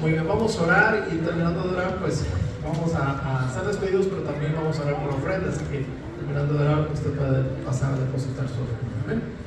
Muy bien, vamos a orar y terminando de orar, pues vamos a ser despedidos, pero también vamos a orar por ofrendas, así que terminando de orar, usted puede pasar a depositar su ofrenda. Amén.